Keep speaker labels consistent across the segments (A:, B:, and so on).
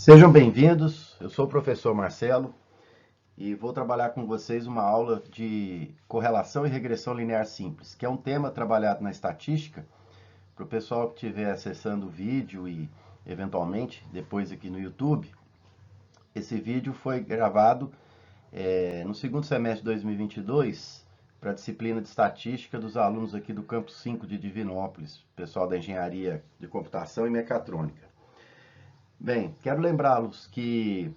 A: Sejam bem-vindos, eu sou o professor Marcelo e vou trabalhar com vocês uma aula de correlação e regressão linear simples, que é um tema trabalhado na estatística. Para o pessoal que estiver acessando o vídeo e eventualmente depois aqui no YouTube, esse vídeo foi gravado no segundo semestre de 2022 para a disciplina de estatística dos alunos aqui do Campus 5 de Divinópolis, pessoal da engenharia de computação e mecatrônica. Bem, quero lembrá-los que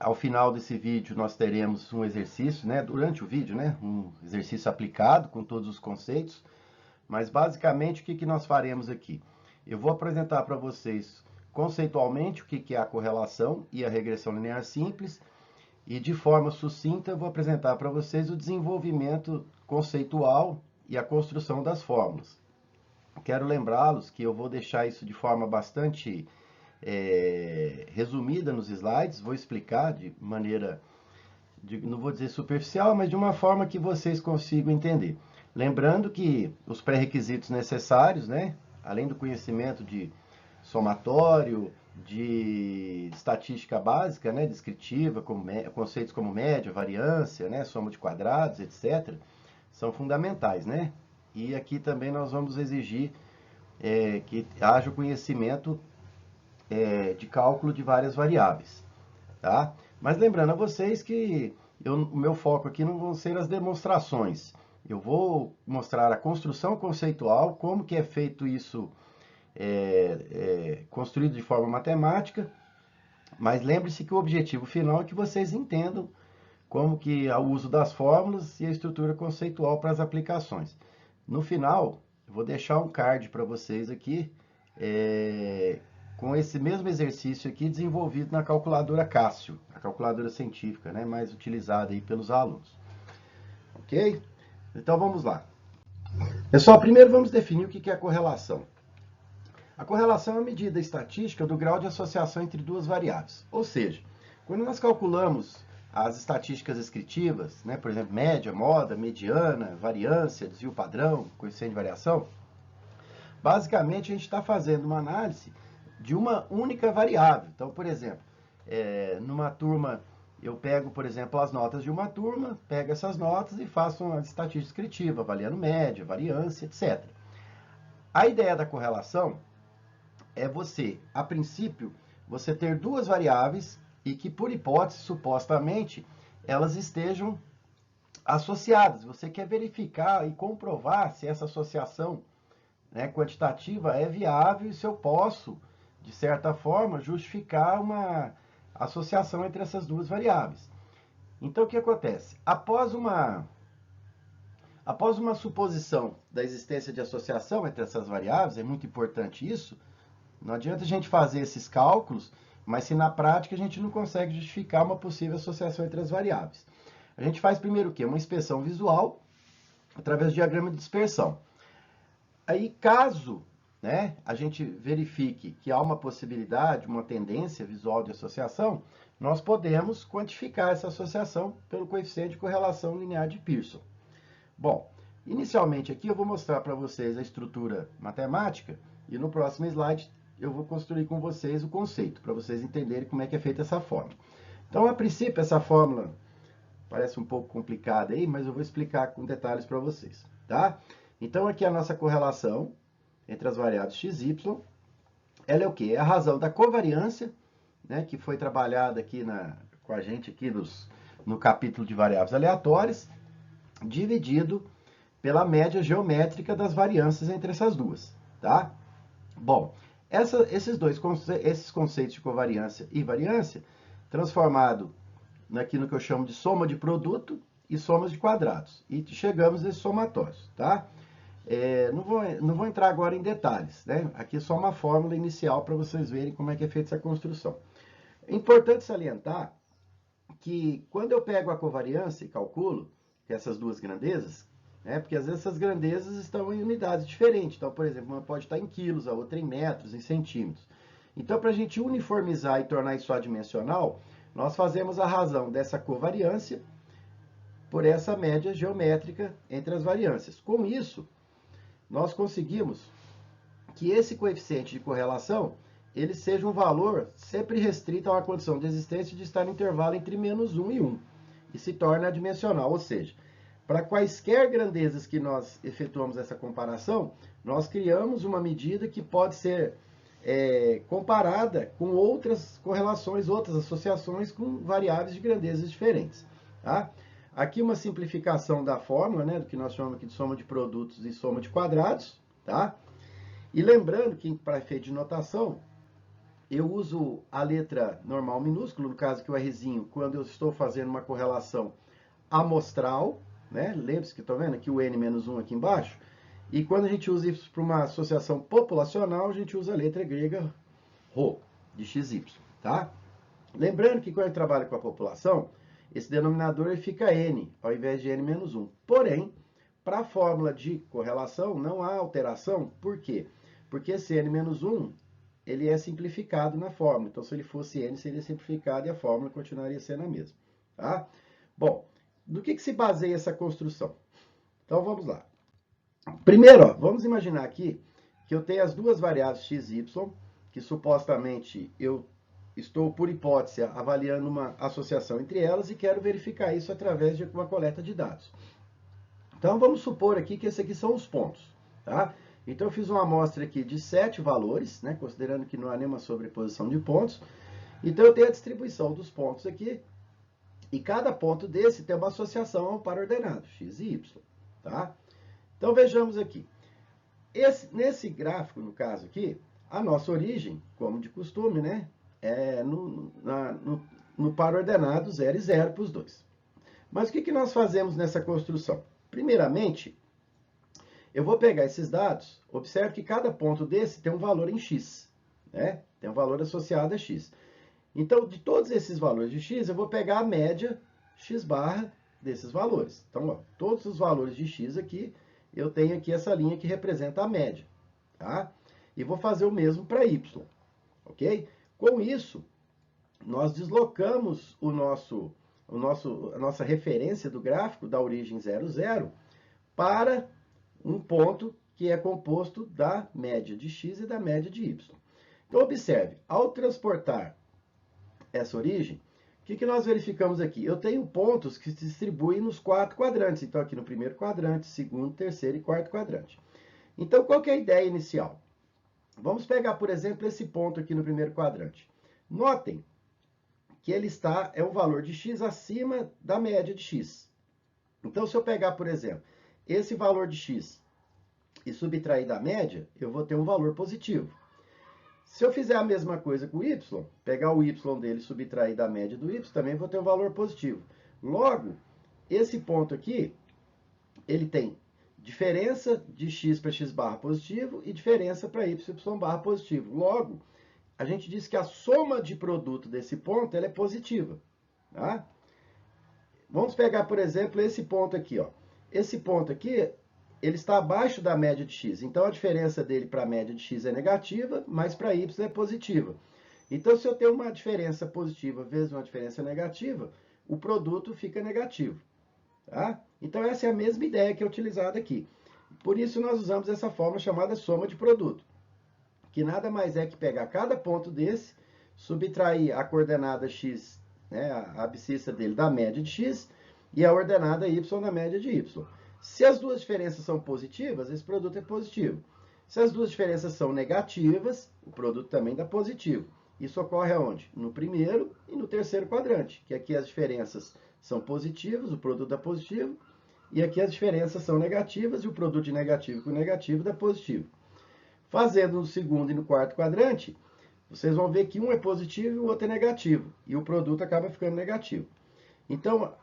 A: ao final desse vídeo nós teremos um exercício, durante o vídeo, um exercício aplicado com todos os conceitos, mas basicamente o que nós faremos aqui? Eu vou apresentar para vocês conceitualmente o que é a correlação e a regressão linear simples e de forma sucinta eu vou apresentar para vocês o desenvolvimento conceitual e a construção das fórmulas. Quero lembrá-los que eu vou deixar isso de forma bastante resumida nos slides, vou explicar de maneira, não vou dizer superficial, mas de uma forma que vocês consigam entender. Lembrando que os pré-requisitos necessários, além do conhecimento de somatório, de estatística básica, descritiva, conceitos como média, variância, soma de quadrados, etc., são fundamentais, E aqui também nós vamos exigir que haja o conhecimento de cálculo de várias variáveis, tá? Mas lembrando a vocês que o meu foco aqui não vão ser as demonstrações. Eu vou mostrar a construção conceitual, como que é feito isso, construído de forma matemática, mas lembre-se que o objetivo final é que vocês entendam como que é o uso das fórmulas e a estrutura conceitual para as aplicações. No final, eu vou deixar um card para vocês aqui, com esse mesmo exercício aqui desenvolvido na calculadora Cássio, a calculadora científica, mais utilizada aí pelos alunos. Ok? Então vamos lá. Pessoal, primeiro vamos definir o que é a correlação. A correlação é a medida estatística do grau de associação entre duas variáveis. Ou seja, quando nós calculamos as estatísticas descritivas, por exemplo, média, moda, mediana, variância, desvio padrão, coeficiente de variação, basicamente a gente está fazendo uma análise de uma única variável. Então, por exemplo, numa turma, eu pego, por exemplo, as notas de uma turma, pego essas notas e faço uma estatística descritiva, avaliando média, variância, etc. A ideia da correlação é você, a princípio, você ter duas variáveis e que, por hipótese, supostamente, elas estejam associadas. Você quer verificar e comprovar se essa associação quantitativa é viável e se eu posso, de certa forma, justificar uma associação entre essas duas variáveis. Então, o que acontece? Após uma suposição da existência de associação entre essas variáveis, é muito importante isso, não adianta a gente fazer esses cálculos, mas se na prática a gente não consegue justificar uma possível associação entre as variáveis. A gente faz primeiro o quê? Uma inspeção visual, através do diagrama de dispersão. Aí, caso a gente verifique que há uma possibilidade, uma tendência visual de associação, nós podemos quantificar essa associação pelo coeficiente de correlação linear de Pearson. Bom, inicialmente aqui eu vou mostrar para vocês a estrutura matemática e no próximo slide eu vou construir com vocês o conceito, para vocês entenderem como é que é feita essa fórmula. Então, a princípio, essa fórmula parece um pouco complicada aí, mas eu vou explicar com detalhes para vocês, tá? Então, aqui a nossa correlação entre as variáveis x e y, ela é o quê? É a razão da covariância, que foi trabalhada aqui com a gente aqui no capítulo de variáveis aleatórias, dividido pela média geométrica das variâncias entre essas duas, tá? Bom, esses conceitos de covariância e variância, transformado naquilo que eu chamo de soma de produto e somas de quadrados. E chegamos nesses somatórios, tá? Não vou entrar agora em detalhes, Aqui é só uma fórmula inicial para vocês verem como é que é feita essa construção. É importante salientar que quando eu pego a covariância e calculo essas duas grandezas, porque às vezes essas grandezas estão em unidades diferentes. Então, por exemplo, uma pode estar em quilos, a outra em metros, em centímetros. Então, para a gente uniformizar e tornar isso adimensional, nós fazemos a razão dessa covariância por essa média geométrica entre as variâncias. Com isso, nós conseguimos que esse coeficiente de correlação ele seja um valor sempre restrito a uma condição de existência de estar no intervalo entre -1 e 1, e se torna adimensional, ou seja, para quaisquer grandezas que nós efetuamos essa comparação, nós criamos uma medida que pode ser comparada com outras correlações, outras associações com variáveis de grandezas diferentes. Tá? Aqui uma simplificação da fórmula, né, do que nós chamamos aqui de soma de produtos e soma de quadrados. Tá? E lembrando que, para efeito de notação, eu uso a letra normal minúsculo, no caso aqui o Rzinho, quando eu estou fazendo uma correlação amostral, né? Lembre-se que estou vendo aqui o N-1 aqui embaixo. E quando a gente usa isso para uma associação populacional, a gente usa a letra grega Rho, de XY, tá? Lembrando que quando eu trabalho com a população, esse denominador ele fica N, ao invés de N-1. Porém, para a fórmula de correlação, não há alteração. Por quê? Porque esse N-1, ele é simplificado na fórmula. Então, se ele fosse N, seria simplificado e a fórmula continuaria sendo a mesma, tá? Bom, do que se baseia essa construção? Então, vamos lá. Primeiro, ó, vamos imaginar aqui que eu tenho as duas variáveis x e y, que supostamente eu estou, por hipótese, avaliando uma associação entre elas e quero verificar isso através de uma coleta de dados. Então, vamos supor aqui que esses aqui são os pontos, tá? Então, eu fiz uma amostra aqui de 7 valores, né, considerando que não há nenhuma sobreposição de pontos. Então, eu tenho a distribuição dos pontos aqui, e cada ponto desse tem uma associação a um par ordenado, x e y, tá? Então, vejamos aqui. Nesse gráfico, no caso aqui, a nossa origem, como de costume, né, é no par ordenado 0 e 0 para os dois. Mas o que nós fazemos nessa construção? Primeiramente, eu vou pegar esses dados, observe que cada ponto desse tem um valor em x, né? Tem um valor associado a x. Então, de todos esses valores de x, eu vou pegar a média x barra desses valores. Então, ó, todos os valores de x aqui, eu tenho aqui essa linha que representa a média, tá? E vou fazer o mesmo para y, ok? Com isso, nós deslocamos a nossa referência do gráfico da origem 0, 0 para um ponto que é composto da média de x e da média de y. Então, observe, ao transportar essa origem, o que nós verificamos aqui? Eu tenho pontos que se distribuem nos 4 quadrantes. Então, aqui no primeiro quadrante, segundo, terceiro e quarto quadrante. Então, qual que é a ideia inicial? Vamos pegar, por exemplo, esse ponto aqui no primeiro quadrante. Notem que ele é um valor de x acima da média de x. Então, se eu pegar, por exemplo, esse valor de x e subtrair da média, eu vou ter um valor positivo. Se eu fizer a mesma coisa com o y, pegar o y dele e subtrair da média do y, também vou ter um valor positivo. Logo, esse ponto aqui, ele tem diferença de x para x barra positivo e diferença para y barra positivo. Logo, a gente diz que a soma de produto desse ponto ela é positiva. Tá? Vamos pegar, por exemplo, esse ponto aqui. Ó. Esse ponto aqui, ele está abaixo da média de x. Então, a diferença dele para a média de x é negativa, mas para y é positiva. Então, se eu tenho uma diferença positiva vezes uma diferença negativa, o produto fica negativo. Tá? Então, essa é a mesma ideia que é utilizada aqui. Por isso, nós usamos essa forma chamada soma de produto, que nada mais é que pegar cada ponto desse, subtrair a coordenada x, né, a abscissa dele da média de x, e a ordenada y da média de y. Se as duas diferenças são positivas, esse produto é positivo. Se as duas diferenças são negativas, o produto também dá positivo. Isso ocorre aonde? No primeiro e no terceiro quadrante, que aqui as diferenças são positivas, o produto dá positivo, e aqui as diferenças são negativas, e o produto de negativo com negativo dá positivo. Fazendo no segundo e no quarto quadrante, vocês vão ver que um é positivo e o outro é negativo, e o produto acaba ficando negativo. Então,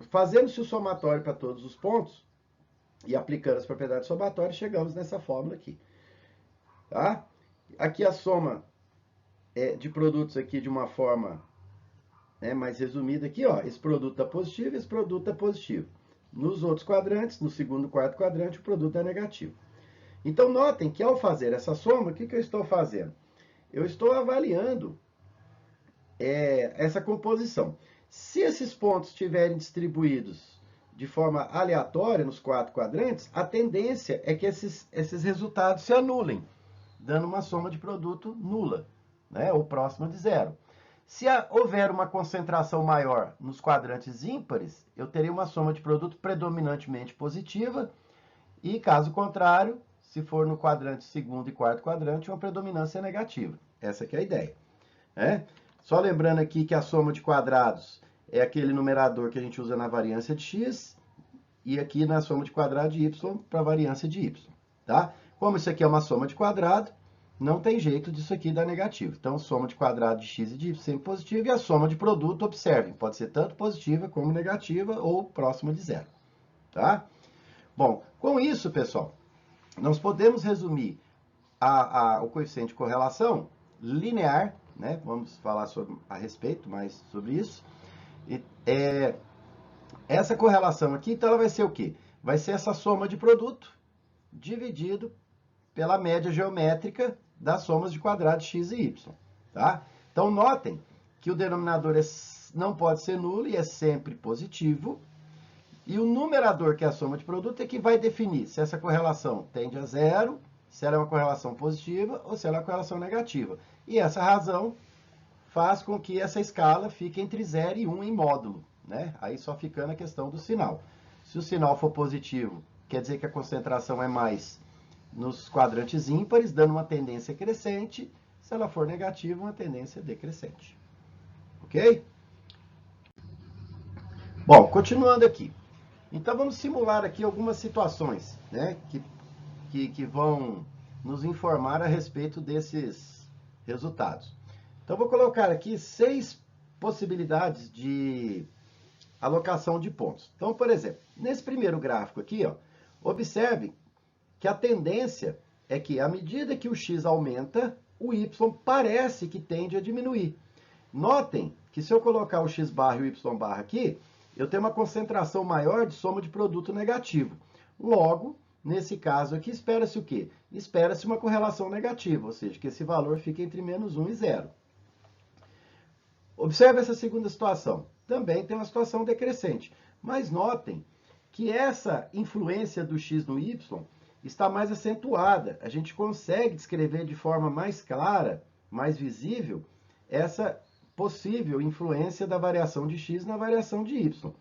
A: fazendo-se o somatório para todos os pontos, e aplicando as propriedades somatórias, chegamos nessa fórmula aqui. Tá? Aqui a soma de produtos aqui de uma forma mais resumida aqui, ó. Esse produto está positivo, esse produto está positivo. Nos outros quadrantes, no segundo e quarto quadrante, o produto é negativo. Então, notem que ao fazer essa soma, o que eu estou fazendo? Eu estou avaliando essa composição. Se esses pontos estiverem distribuídos de forma aleatória nos 4 quadrantes, a tendência é que esses resultados se anulem, dando uma soma de produto nula. né, ou próxima de zero. Se houver uma concentração maior nos quadrantes ímpares, eu terei uma soma de produto predominantemente positiva, e caso contrário, se for no quadrante segundo e quarto quadrante, uma predominância negativa. Essa que é a ideia. Né? Só lembrando aqui que a soma de quadrados é aquele numerador que a gente usa na variância de x, e aqui na soma de quadrado de y para a variância de y. Tá? Como isso aqui é uma soma de quadrado, não tem jeito disso aqui dar negativo. Então, soma de quadrado de x e de y sempre positiva, e a soma de produto, observem, pode ser tanto positiva como negativa ou próxima de zero. Tá? Bom, com isso, pessoal, nós podemos resumir o coeficiente de correlação linear, né? Vamos falar a respeito mais sobre isso. Essa correlação aqui, então, ela vai ser o quê? Vai ser essa soma de produto dividido pela média geométrica das somas de quadrado de x e y. Tá? Então, notem que o denominador não pode ser nulo e é sempre positivo. E o numerador, que é a soma de produto, é que vai definir se essa correlação tende a zero, se ela é uma correlação positiva ou se ela é uma correlação negativa. E essa razão faz com que essa escala fique entre 0 e 1 em módulo. Né? Aí só ficando a questão do sinal. Se o sinal for positivo, quer dizer que a concentração é mais nos quadrantes ímpares, dando uma tendência crescente. Se ela for negativa, uma tendência decrescente. Ok? Bom, continuando aqui. Então, vamos simular aqui algumas situações, né, que vão nos informar a respeito desses resultados. Então, vou colocar aqui 6 possibilidades de alocação de pontos. Então, por exemplo, nesse primeiro gráfico aqui, ó, observe que a tendência é que, à medida que o x aumenta, o y parece que tende a diminuir. Notem que se eu colocar o x barra e o y barra aqui, eu tenho uma concentração maior de soma de produto negativo. Logo, nesse caso aqui, espera-se o quê? Espera-se uma correlação negativa, ou seja, que esse valor fica entre menos 1 e 0. Observe essa segunda situação. Também tem uma situação decrescente. Mas notem que essa influência do x no y está mais acentuada. A gente consegue descrever de forma mais clara, mais visível, essa possível influência da variação de x na variação de y.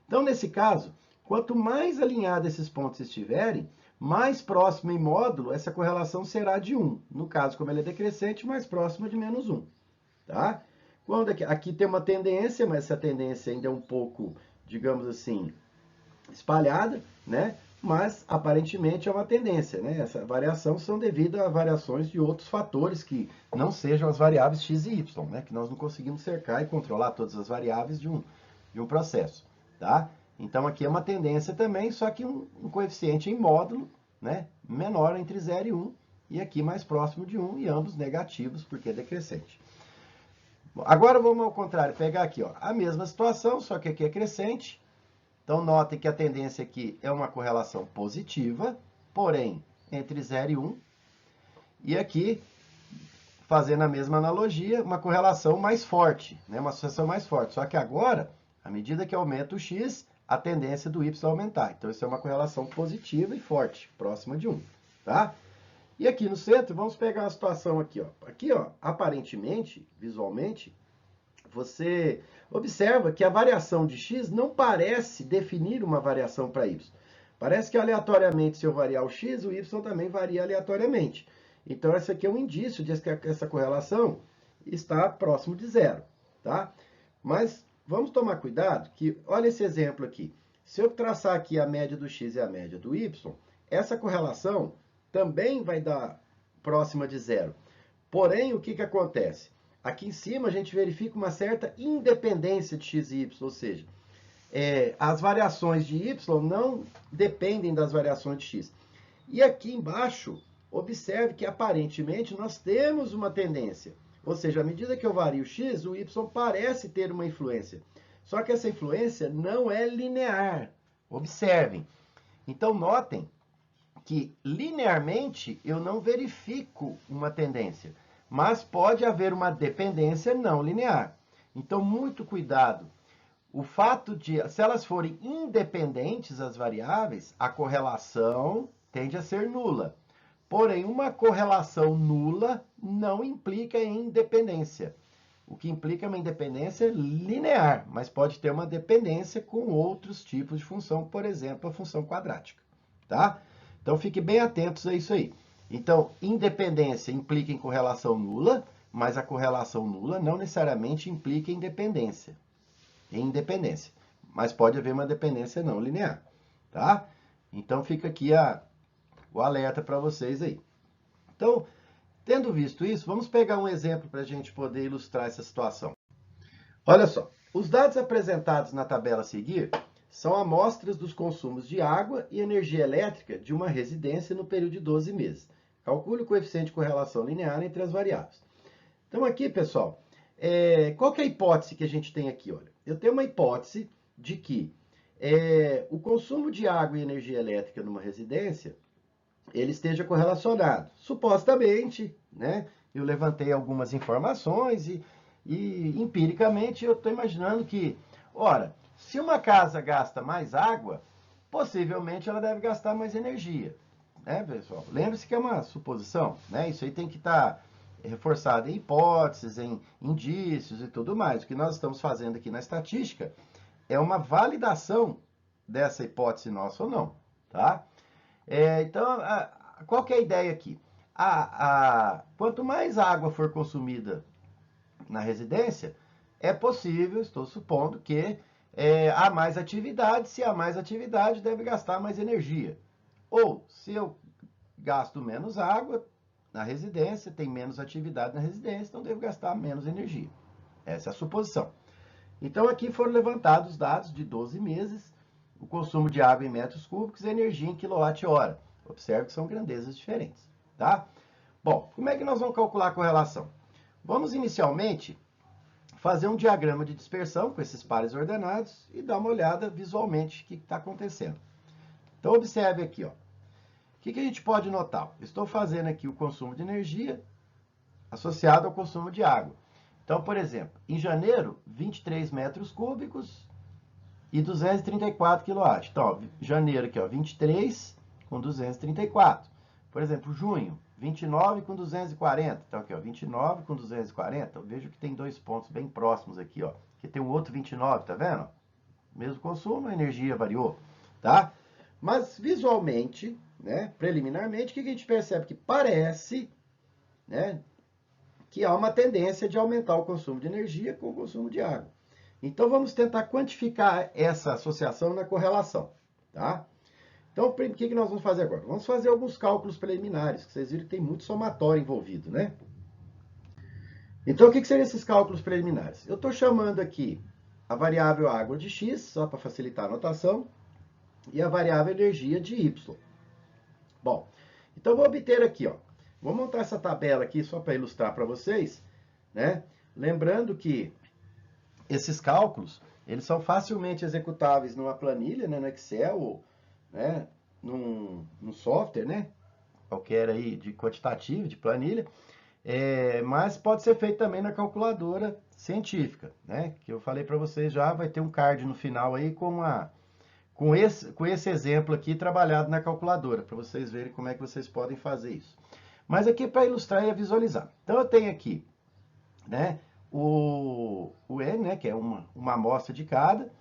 A: Então, nesse caso, quanto mais alinhados esses pontos estiverem, mais próximo em módulo essa correlação será de 1. No caso, como ela é decrescente, mais próxima de menos 1. Tá? Quando aqui tem uma tendência, mas essa tendência ainda é um pouco, digamos assim, espalhada, né? Mas aparentemente é uma tendência, né? Essa variação são devido a variações de outros fatores que não sejam as variáveis x e y, né? Que nós não conseguimos cercar e controlar todas as variáveis de um processo, tá? Então aqui é uma tendência também, só que um coeficiente em módulo, né? Menor entre 0 e 1, e aqui mais próximo de 1, e ambos negativos, porque é decrescente. Agora vamos ao contrário, pegar aqui, ó, a mesma situação, só que aqui é crescente. Então, notem que a tendência aqui é uma correlação positiva, porém, entre 0 e 1. E aqui, fazendo a mesma analogia, uma correlação mais forte, né? Uma associação mais forte. Só que agora, à medida que aumenta o x, a tendência do y é aumentar. Então, isso é uma correlação positiva e forte, próxima de 1. Tá? E aqui no centro, vamos pegar uma situação aqui. Ó. Aqui, ó, aparentemente, visualmente, você observa que a variação de x não parece definir uma variação para y. Parece que aleatoriamente, se eu variar o x, o y também varia aleatoriamente. Então, esse aqui é um indício de que essa correlação está próximo de zero. Tá? Mas vamos tomar cuidado que, olha esse exemplo aqui. Se eu traçar aqui a média do x e a média do y, essa correlação também vai dar próxima de zero. Porém, o que acontece? Aqui em cima a gente verifica uma certa independência de x e y, ou seja, as variações de y não dependem das variações de x. E aqui embaixo, observe que aparentemente nós temos uma tendência. Ou seja, à medida que eu vario x, o y parece ter uma influência. Só que essa influência não é linear. Observem. Então, notem que linearmente eu não verifico uma tendência, mas pode haver uma dependência não linear. Então, muito cuidado. O fato de, se elas forem independentes, as variáveis, a correlação tende a ser nula. Porém, uma correlação nula não implica em independência. O que implica uma independência linear, mas pode ter uma dependência com outros tipos de função, por exemplo, a função quadrática, tá? Então, fiquem bem atentos a isso aí. Então, independência implica em correlação nula, mas a correlação nula não necessariamente implica em independência, mas pode haver uma dependência não linear, tá? Então, fica aqui o alerta para vocês aí. Então, tendo visto isso, vamos pegar um exemplo para a gente poder ilustrar essa situação. Olha só, os dados apresentados na tabela a seguir são amostras dos consumos de água e energia elétrica de uma residência no período de 12 meses. Calcule o coeficiente de correlação linear entre as variáveis. Então aqui, pessoal, qual que é a hipótese que a gente tem aqui? Olha, eu tenho uma hipótese de que o consumo de água e energia elétrica numa residência ele esteja correlacionado. Supostamente, né? Eu levantei algumas informações e empiricamente eu estou imaginando que, ora, se uma casa gasta mais água, possivelmente ela deve gastar mais energia, né, pessoal? Lembre-se que é uma suposição, né? Isso aí tem que estar reforçado em hipóteses, em indícios e tudo mais. O que nós estamos fazendo aqui na estatística é uma validação dessa hipótese nossa ou não, tá? Então, qual que é a ideia aqui? Quanto mais água for consumida na residência, é possível, estou supondo, que há mais atividade. Se há mais atividade, deve gastar mais energia. Ou, se eu gasto menos água na residência, tem menos atividade na residência, então devo gastar menos energia. Essa é a suposição. Então, aqui foram levantados dados de 12 meses, o consumo de água em metros cúbicos e energia em quilowatt-hora. Observe que são grandezas diferentes, tá? Bom, como é que nós vamos calcular a correlação? Vamos inicialmente fazer um diagrama de dispersão com esses pares ordenados e dar uma olhada visualmente o que está acontecendo. Então, observe aqui, ó. O que a gente pode notar? Estou fazendo aqui o consumo de energia associado ao consumo de água. Então, por exemplo, em janeiro, 23 metros cúbicos e 234 kW. Então, ó, janeiro aqui, ó, 23 com 234. Por exemplo, junho, 29 com 240. Então, aqui, ó, 29 com 240. Eu vejo que tem dois pontos bem próximos aqui, ó. Que tem um outro 29, tá vendo? Mesmo consumo, a energia variou, tá? Mas, visualmente, né, preliminarmente, o que a gente percebe? Que parece, né, que há uma tendência de aumentar o consumo de energia com o consumo de água. Então, vamos tentar quantificar essa associação na correlação, tá? Então, o que nós vamos fazer agora? Vamos fazer alguns cálculos preliminares, que vocês viram que tem muito somatório envolvido, né? Então, o que seriam esses cálculos preliminares? Eu estou chamando aqui a variável água de x, só para facilitar a notação, e a variável energia de y. Bom, então vou obter aqui, ó. Vou montar essa tabela aqui só para ilustrar para vocês, né? Lembrando que esses cálculos, eles são facilmente executáveis numa planilha, né, no Excel, ou, né, num software, né, qualquer aí de quantitativo, de planilha, mas pode ser feito também na calculadora científica, né, que eu falei para vocês já, vai ter um card no final aí com esse exemplo aqui trabalhado na calculadora, para vocês verem como é que vocês podem fazer isso. Mas aqui para ilustrar e visualizar. Então eu tenho aqui, né, o N, né, que é uma amostra de cada,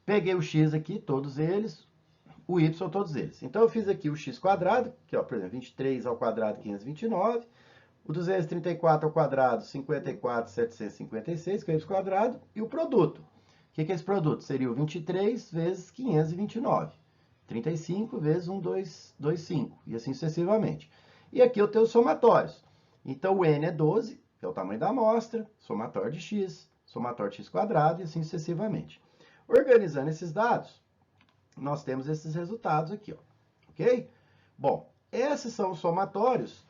A: peguei o X aqui, todos eles, o Y, todos eles. Então, eu fiz aqui o X quadrado, que, ó, por exemplo, 23 ao quadrado, 529, o 234 ao quadrado, 54.756, que é Y quadrado, e o produto. O que é esse produto? Seria o 23 vezes 529, 35 vezes 1225, e assim sucessivamente. E aqui eu tenho os somatórios. Então, o N é 12, que é o tamanho da amostra, somatório de x, somatório de x quadrado e assim sucessivamente. Organizando esses dados, nós temos esses resultados aqui, ó, ok? Bom, esses são os somatórios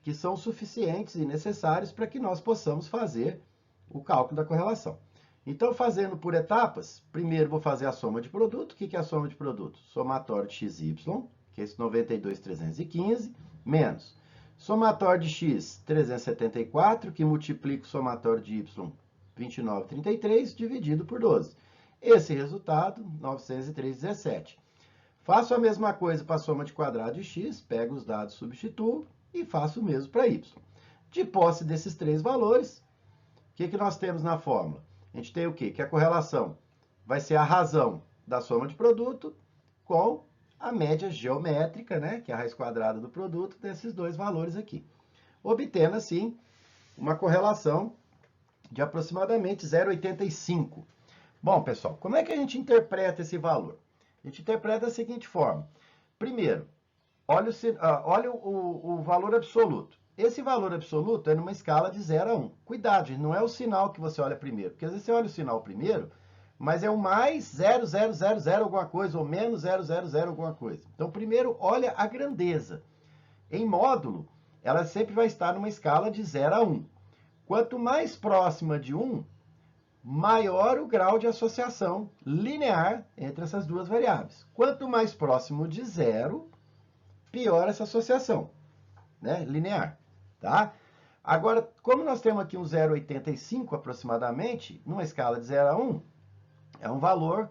A: que são suficientes e necessários para que nós possamos fazer o cálculo da correlação. Então, fazendo por etapas, primeiro vou fazer a soma de produto. O que é a soma de produto? Somatório de xy, que é esse 92.315, menos somatório de x, 374, que multiplica o somatório de y, 29,33, dividido por 12. Esse resultado, 903,17. Faço a mesma coisa para a soma de quadrado de x, pego os dados, substituo, e faço o mesmo para y. De posse desses três valores, o que nós temos na fórmula? A gente tem o quê? Que a correlação vai ser a razão da soma de produto com a média geométrica, né? Que é a raiz quadrada do produto desses dois valores aqui. Obtendo, assim, uma correlação de aproximadamente 0,85. Bom, pessoal, como é que a gente interpreta esse valor? A gente interpreta da seguinte forma. Primeiro, olha o valor absoluto. Esse valor absoluto é numa escala de 0 a 1. Cuidado, gente, não é o sinal que você olha primeiro. Porque às vezes você olha o sinal primeiro, mas é o mais 0,000 alguma coisa, ou menos 0,000 alguma coisa. Então, primeiro, olha a grandeza. Em módulo, ela sempre vai estar numa escala de 0 a 1. Quanto mais próxima de 1, maior o grau de associação linear entre essas duas variáveis. Quanto mais próximo de 0, pior essa associação, né, linear, tá? Agora, como nós temos aqui um 0,85 aproximadamente, numa escala de 0 a 1, é um valor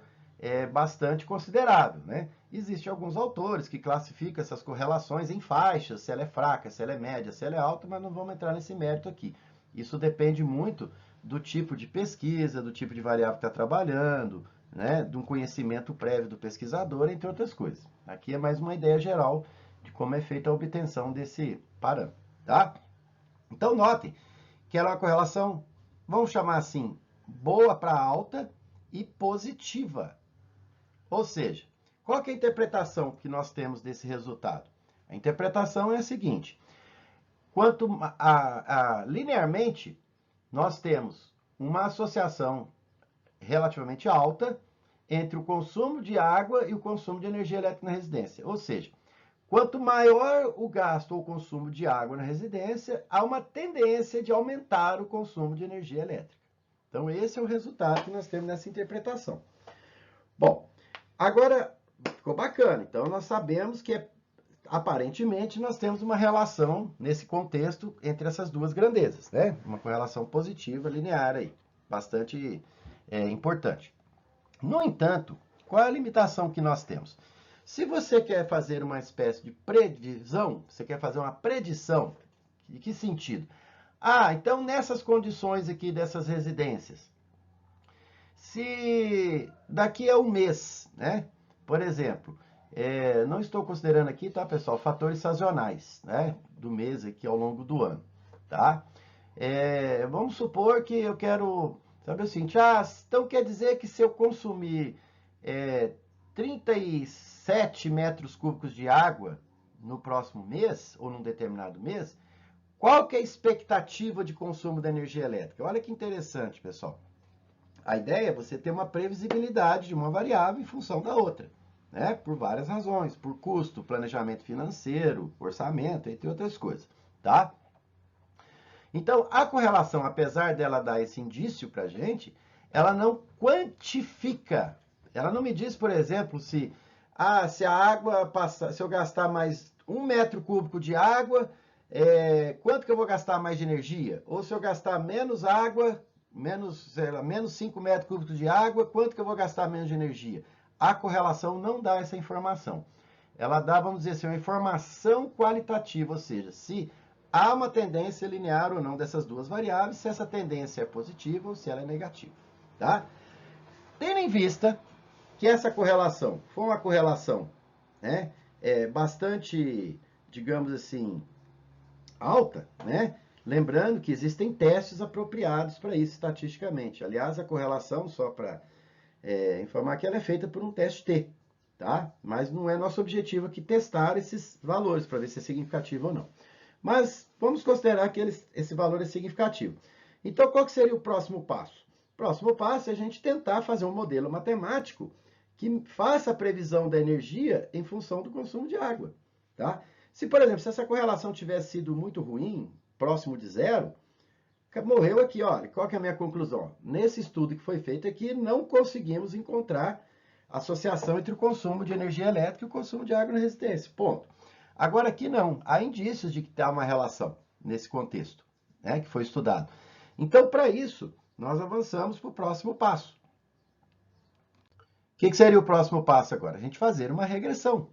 A: bastante considerável, né? Existem alguns autores que classificam essas correlações em faixas, se ela é fraca, se ela é média, se ela é alta, mas não vamos entrar nesse mérito aqui. Isso depende muito do tipo de pesquisa, do tipo de variável que está trabalhando, né? De um conhecimento prévio do pesquisador, entre outras coisas. Aqui é mais uma ideia geral de como é feita a obtenção desse parâmetro, tá? Então, notem que ela é uma correlação, vamos chamar assim, boa para alta e positiva. Ou seja, qual que é a interpretação que nós temos desse resultado? A interpretação é a seguinte: linearmente, nós temos uma associação relativamente alta entre o consumo de água e o consumo de energia elétrica na residência. Ou seja, quanto maior o gasto ou consumo de água na residência, há uma tendência de aumentar o consumo de energia elétrica. Então, esse é o resultado que nós temos nessa interpretação. Bom, agora ficou bacana. Então, nós sabemos que, aparentemente, nós temos uma relação, nesse contexto, entre essas duas grandezas, né? Uma correlação positiva, linear aí, bastante importante. No entanto, qual é a limitação que nós temos? Se você quer fazer uma espécie de previsão, você quer fazer uma predição, em que sentido? Então nessas condições aqui dessas residências, se daqui a um mês, né? Por exemplo, não estou considerando aqui, tá, pessoal, fatores sazonais, né? Do mês aqui ao longo do ano, tá? Vamos supor que eu quero saber o seguinte, então quer dizer que se eu consumir 37 metros cúbicos de água no próximo mês, ou num determinado mês, qual que é a expectativa de consumo da energia elétrica? Olha que interessante, pessoal. A ideia é você ter uma previsibilidade de uma variável em função da outra, né? Por várias razões, por custo, planejamento financeiro, orçamento, entre outras coisas, tá? Então, a correlação, apesar dela dar esse indício para a gente, ela não quantifica. Ela não me diz, por exemplo, se a água passar, se eu gastar mais 1 metro cúbico de água, quanto que eu vou gastar mais de energia? Ou se eu gastar menos água, menos 5 metros cúbicos de água, quanto que eu vou gastar menos de energia? A correlação não dá essa informação. Ela dá, vamos dizer assim, uma informação qualitativa, ou seja, se há uma tendência linear ou não dessas duas variáveis, se essa tendência é positiva ou se ela é negativa, tá? Tendo em vista que essa correlação foi uma correlação, né, bastante, digamos assim, alta, né? Lembrando que existem testes apropriados para isso estatisticamente. Aliás, a correlação, só para informar que ela é feita por um teste T, tá? Mas não é nosso objetivo aqui testar esses valores para ver se é significativo ou não. Mas vamos considerar que esse valor é significativo. Então, qual que seria o próximo passo? O próximo passo é a gente tentar fazer um modelo matemático que faça a previsão da energia em função do consumo de água, tá? Se, por exemplo, se essa correlação tivesse sido muito ruim, próximo de zero, morreu aqui, olha, qual que é a minha conclusão? Nesse estudo que foi feito aqui, não conseguimos encontrar associação entre o consumo de energia elétrica e o consumo de água na residência, ponto. Agora aqui não, há indícios de que há uma relação nesse contexto, né, que foi estudado. Então, para isso, nós avançamos para o próximo passo. O que seria o próximo passo agora? A gente fazer uma regressão,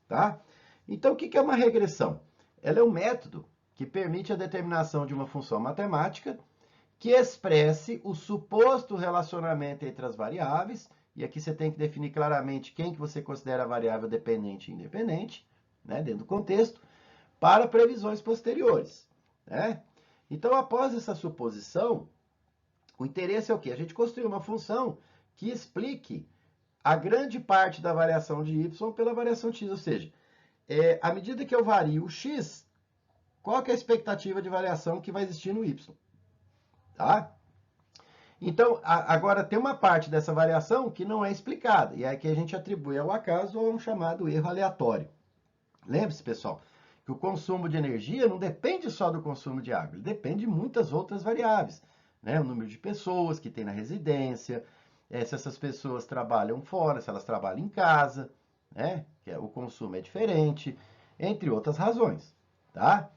A: tá? Então, o que é uma regressão? Ela é um método que permite a determinação de uma função matemática que expresse o suposto relacionamento entre as variáveis, e aqui você tem que definir claramente quem que você considera variável dependente e independente, né, dentro do contexto, para previsões posteriores, né? Então, após essa suposição, o interesse é o quê? A gente construir uma função que explique a grande parte da variação de y pela variação de x, ou seja, à medida que eu vario o x, qual que é a expectativa de variação que vai existir no y, tá? Então, agora tem uma parte dessa variação que não é explicada, e é que a gente atribui ao acaso ou a um chamado erro aleatório. Lembre-se, pessoal, que o consumo de energia não depende só do consumo de água, ele depende de muitas outras variáveis, né? O número de pessoas que tem na residência, se essas pessoas trabalham fora, se elas trabalham em casa, né? O consumo é diferente, entre outras razões, tá?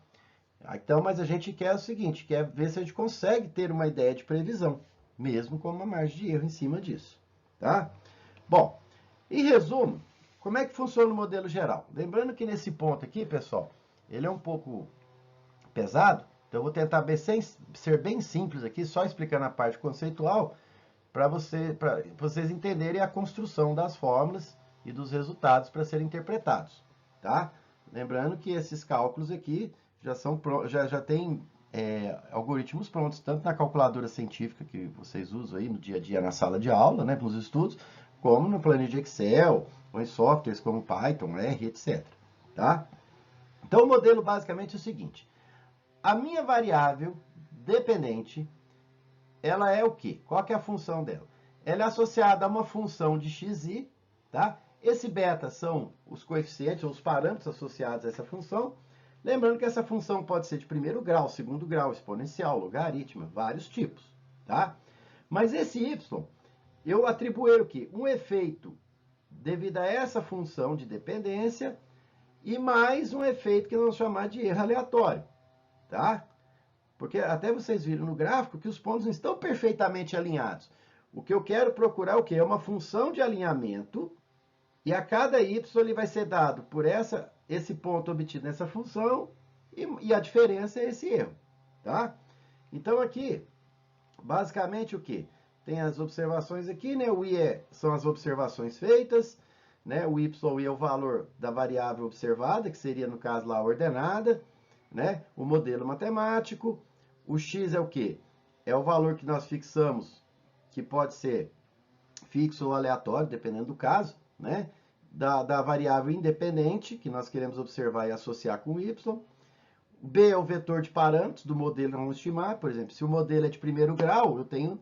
A: Então, mas a gente quer o seguinte, quer ver se a gente consegue ter uma ideia de previsão, mesmo com uma margem de erro em cima disso, tá? Bom, em resumo, como é que funciona o modelo geral? Lembrando que nesse ponto aqui, pessoal, ele é um pouco pesado, então eu vou tentar ser bem simples aqui, só explicando a parte conceitual, para vocês entenderem a construção das fórmulas e dos resultados para serem interpretados, tá? Lembrando que esses cálculos aqui já tem algoritmos prontos, tanto na calculadora científica que vocês usam aí no dia a dia na sala de aula, né, nos estudos, como no planilha de Excel, ou em softwares como Python, R, etc. Tá? Então, o modelo basicamente é o seguinte. A minha variável dependente, ela é o quê? Qual que é a função dela? Ela é associada a uma função de xi, tá? Esse beta são os coeficientes, ou os parâmetros associados a essa função. Lembrando que essa função pode ser de primeiro grau, segundo grau, exponencial, logaritmo, vários tipos, tá? Mas esse y, eu atribuí o quê? Um efeito devido a essa função de dependência e mais um efeito que nós vamos chamar de erro aleatório, tá? Porque até vocês viram no gráfico que os pontos não estão perfeitamente alinhados. O que eu quero procurar é o quê? É uma função de alinhamento e a cada y ele vai ser dado por esse ponto obtido nessa função e a diferença é esse erro, tá? Então aqui, basicamente o que? Tem as observações aqui, né? O i são as observações feitas, né? O y é o valor da variável observada, que seria no caso lá a ordenada, né? O modelo matemático. O x é o quê? É o valor que nós fixamos, que pode ser fixo ou aleatório, dependendo do caso, né? Da variável independente, que nós queremos observar e associar com y. B é o vetor de parâmetros do modelo que vamos estimar. Por exemplo, se o modelo é de primeiro grau, eu tenho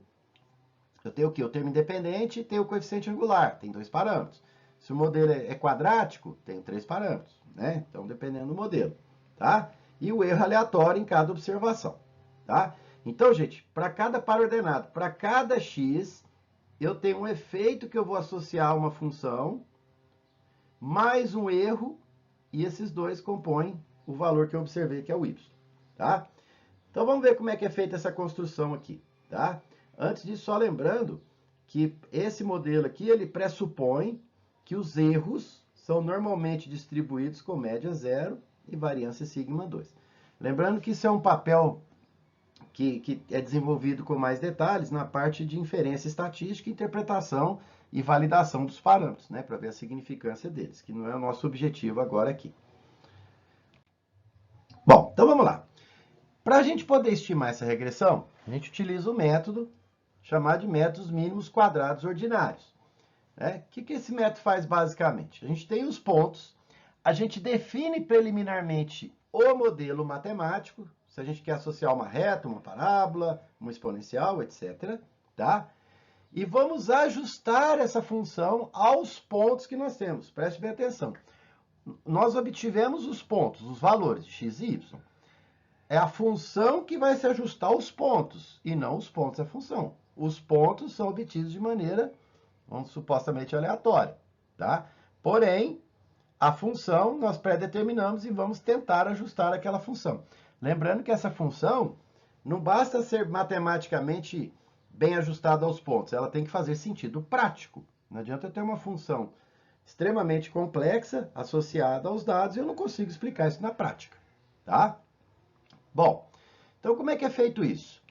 A: o quê? O termo independente e tenho o coeficiente angular, tem 2 parâmetros. Se o modelo é quadrático, tenho 3 parâmetros, né? Então, dependendo do modelo, tá? E o erro aleatório em cada observação, tá? Então, gente, para cada par ordenado, para cada x, eu tenho um efeito que eu vou associar a uma função, mais um erro, e esses dois compõem o valor que eu observei, que é o y, tá? Então, vamos ver como é que é feita essa construção aqui, tá? Antes disso, só lembrando que esse modelo aqui, ele pressupõe que os erros são normalmente distribuídos com média zero e variância sigma 2. Lembrando que isso é um papel que é desenvolvido com mais detalhes na parte de inferência estatística, interpretação e validação dos parâmetros, né, para ver a significância deles, que não é o nosso objetivo agora aqui. Bom, então vamos lá. Para a gente poder estimar essa regressão, a gente utiliza o método chamado de métodos mínimos quadrados ordinários. O que esse método faz basicamente? A gente tem os pontos, a gente define preliminarmente o modelo matemático, se a gente quer associar uma reta, uma parábola, uma exponencial, etc. Tá? E vamos ajustar essa função aos pontos que nós temos. Preste bem atenção. Nós obtivemos os pontos, os valores de x e y. É a função que vai se ajustar aos pontos, e não os pontos à função. Os pontos são obtidos de maneira, supostamente aleatória, tá? Porém, a função nós pré-determinamos e vamos tentar ajustar aquela função. Lembrando que essa função não basta ser matematicamente bem ajustada aos pontos, ela tem que fazer sentido prático. Não adianta eu ter uma função extremamente complexa associada aos dados e eu não consigo explicar isso na prática, tá? Bom, então como é que é feito isso?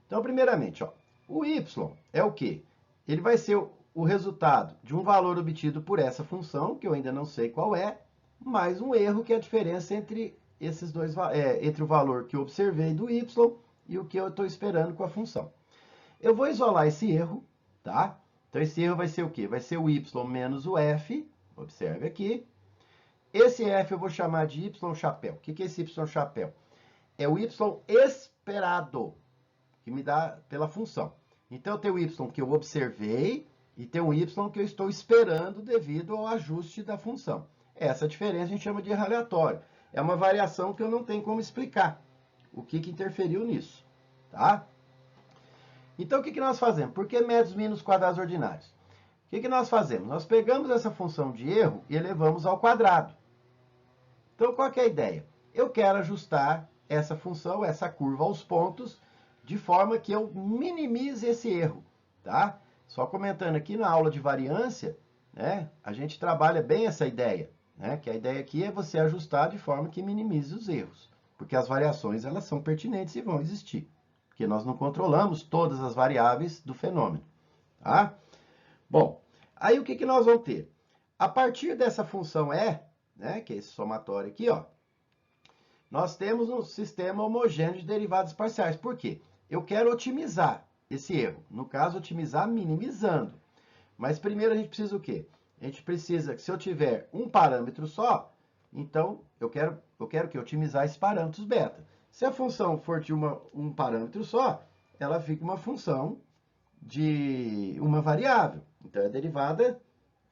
A: Então, primeiramente, ó, o y é o quê? Ele vai ser o resultado de um valor obtido por essa função, que eu ainda não sei qual é, mais um erro, que é a diferença entre esses dois, entre o valor que eu observei do y e o que eu estou esperando com a função. Eu vou isolar esse erro, tá? Então, esse erro vai ser o quê? Vai ser o y menos o f, observe aqui. Esse f eu vou chamar de y chapéu. O que é esse y chapéu? É o y esperado, que me dá pela função. Então, eu tenho o y que eu observei e tem o y que eu estou esperando devido ao ajuste da função. Essa diferença a gente chama de erro aleatório. É uma variação que eu não tenho como explicar o que interferiu nisso, tá? Então, o que nós fazemos? Por que médios mínimos quadrados ordinários? O que nós fazemos? Nós pegamos essa função de erro e elevamos ao quadrado. Então, qual que é a ideia? Eu quero ajustar essa função, essa curva aos pontos, de forma que eu minimize esse erro, tá? Só comentando aqui na aula de variância, né, a gente trabalha bem essa ideia, né? Que a ideia aqui é você ajustar de forma que minimize os erros, porque as variações elas são pertinentes e vão existir, porque nós não controlamos todas as variáveis do fenômeno, tá? Bom, aí o que nós vamos ter? A partir dessa função E, né, que é esse somatório aqui, ó, nós temos um sistema homogêneo de derivadas parciais. Por quê? Eu quero otimizar esse erro. No caso, otimizar minimizando. Mas primeiro a gente precisa o quê? A gente precisa que se eu tiver um parâmetro só, então eu quero que otimizar esses parâmetros beta. Se a função for de um parâmetro só, ela fica uma função de uma variável. Então, a derivada,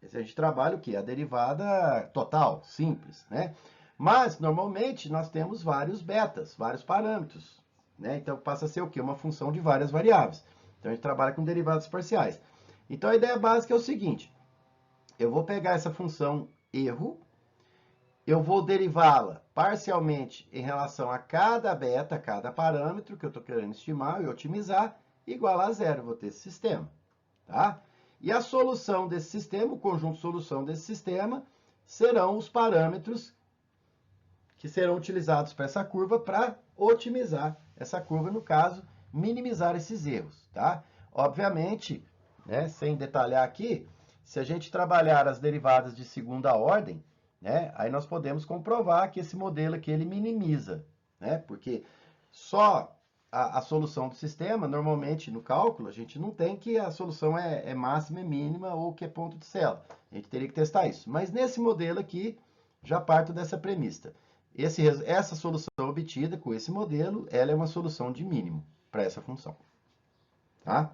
A: a gente trabalha o quê? A derivada total, simples, né? Mas, normalmente, nós temos vários betas, vários parâmetros, né? Então, passa a ser o quê? Uma função de várias variáveis. Então, a gente trabalha com derivadas parciais. Então, a ideia básica é o seguinte. Eu vou pegar essa função erro, eu vou derivá-la parcialmente em relação a cada beta, cada parâmetro que eu estou querendo estimar e otimizar, igual a zero. Eu vou ter esse sistema, tá? E a solução desse sistema, o conjunto de solução desse sistema, serão os parâmetros que serão utilizados para essa curva para otimizar essa curva, no caso, minimizar esses erros, tá? Obviamente, né, sem detalhar aqui, se a gente trabalhar as derivadas de segunda ordem, né, aí nós podemos comprovar que esse modelo aqui ele minimiza, né? Porque só a solução do sistema, normalmente no cálculo, a gente não tem que a solução é máxima, é mínima ou que é ponto de célula. A gente teria que testar isso. Mas nesse modelo aqui, já parto dessa premissa. Essa solução obtida com esse modelo, ela é uma solução de mínimo para essa função. Tá?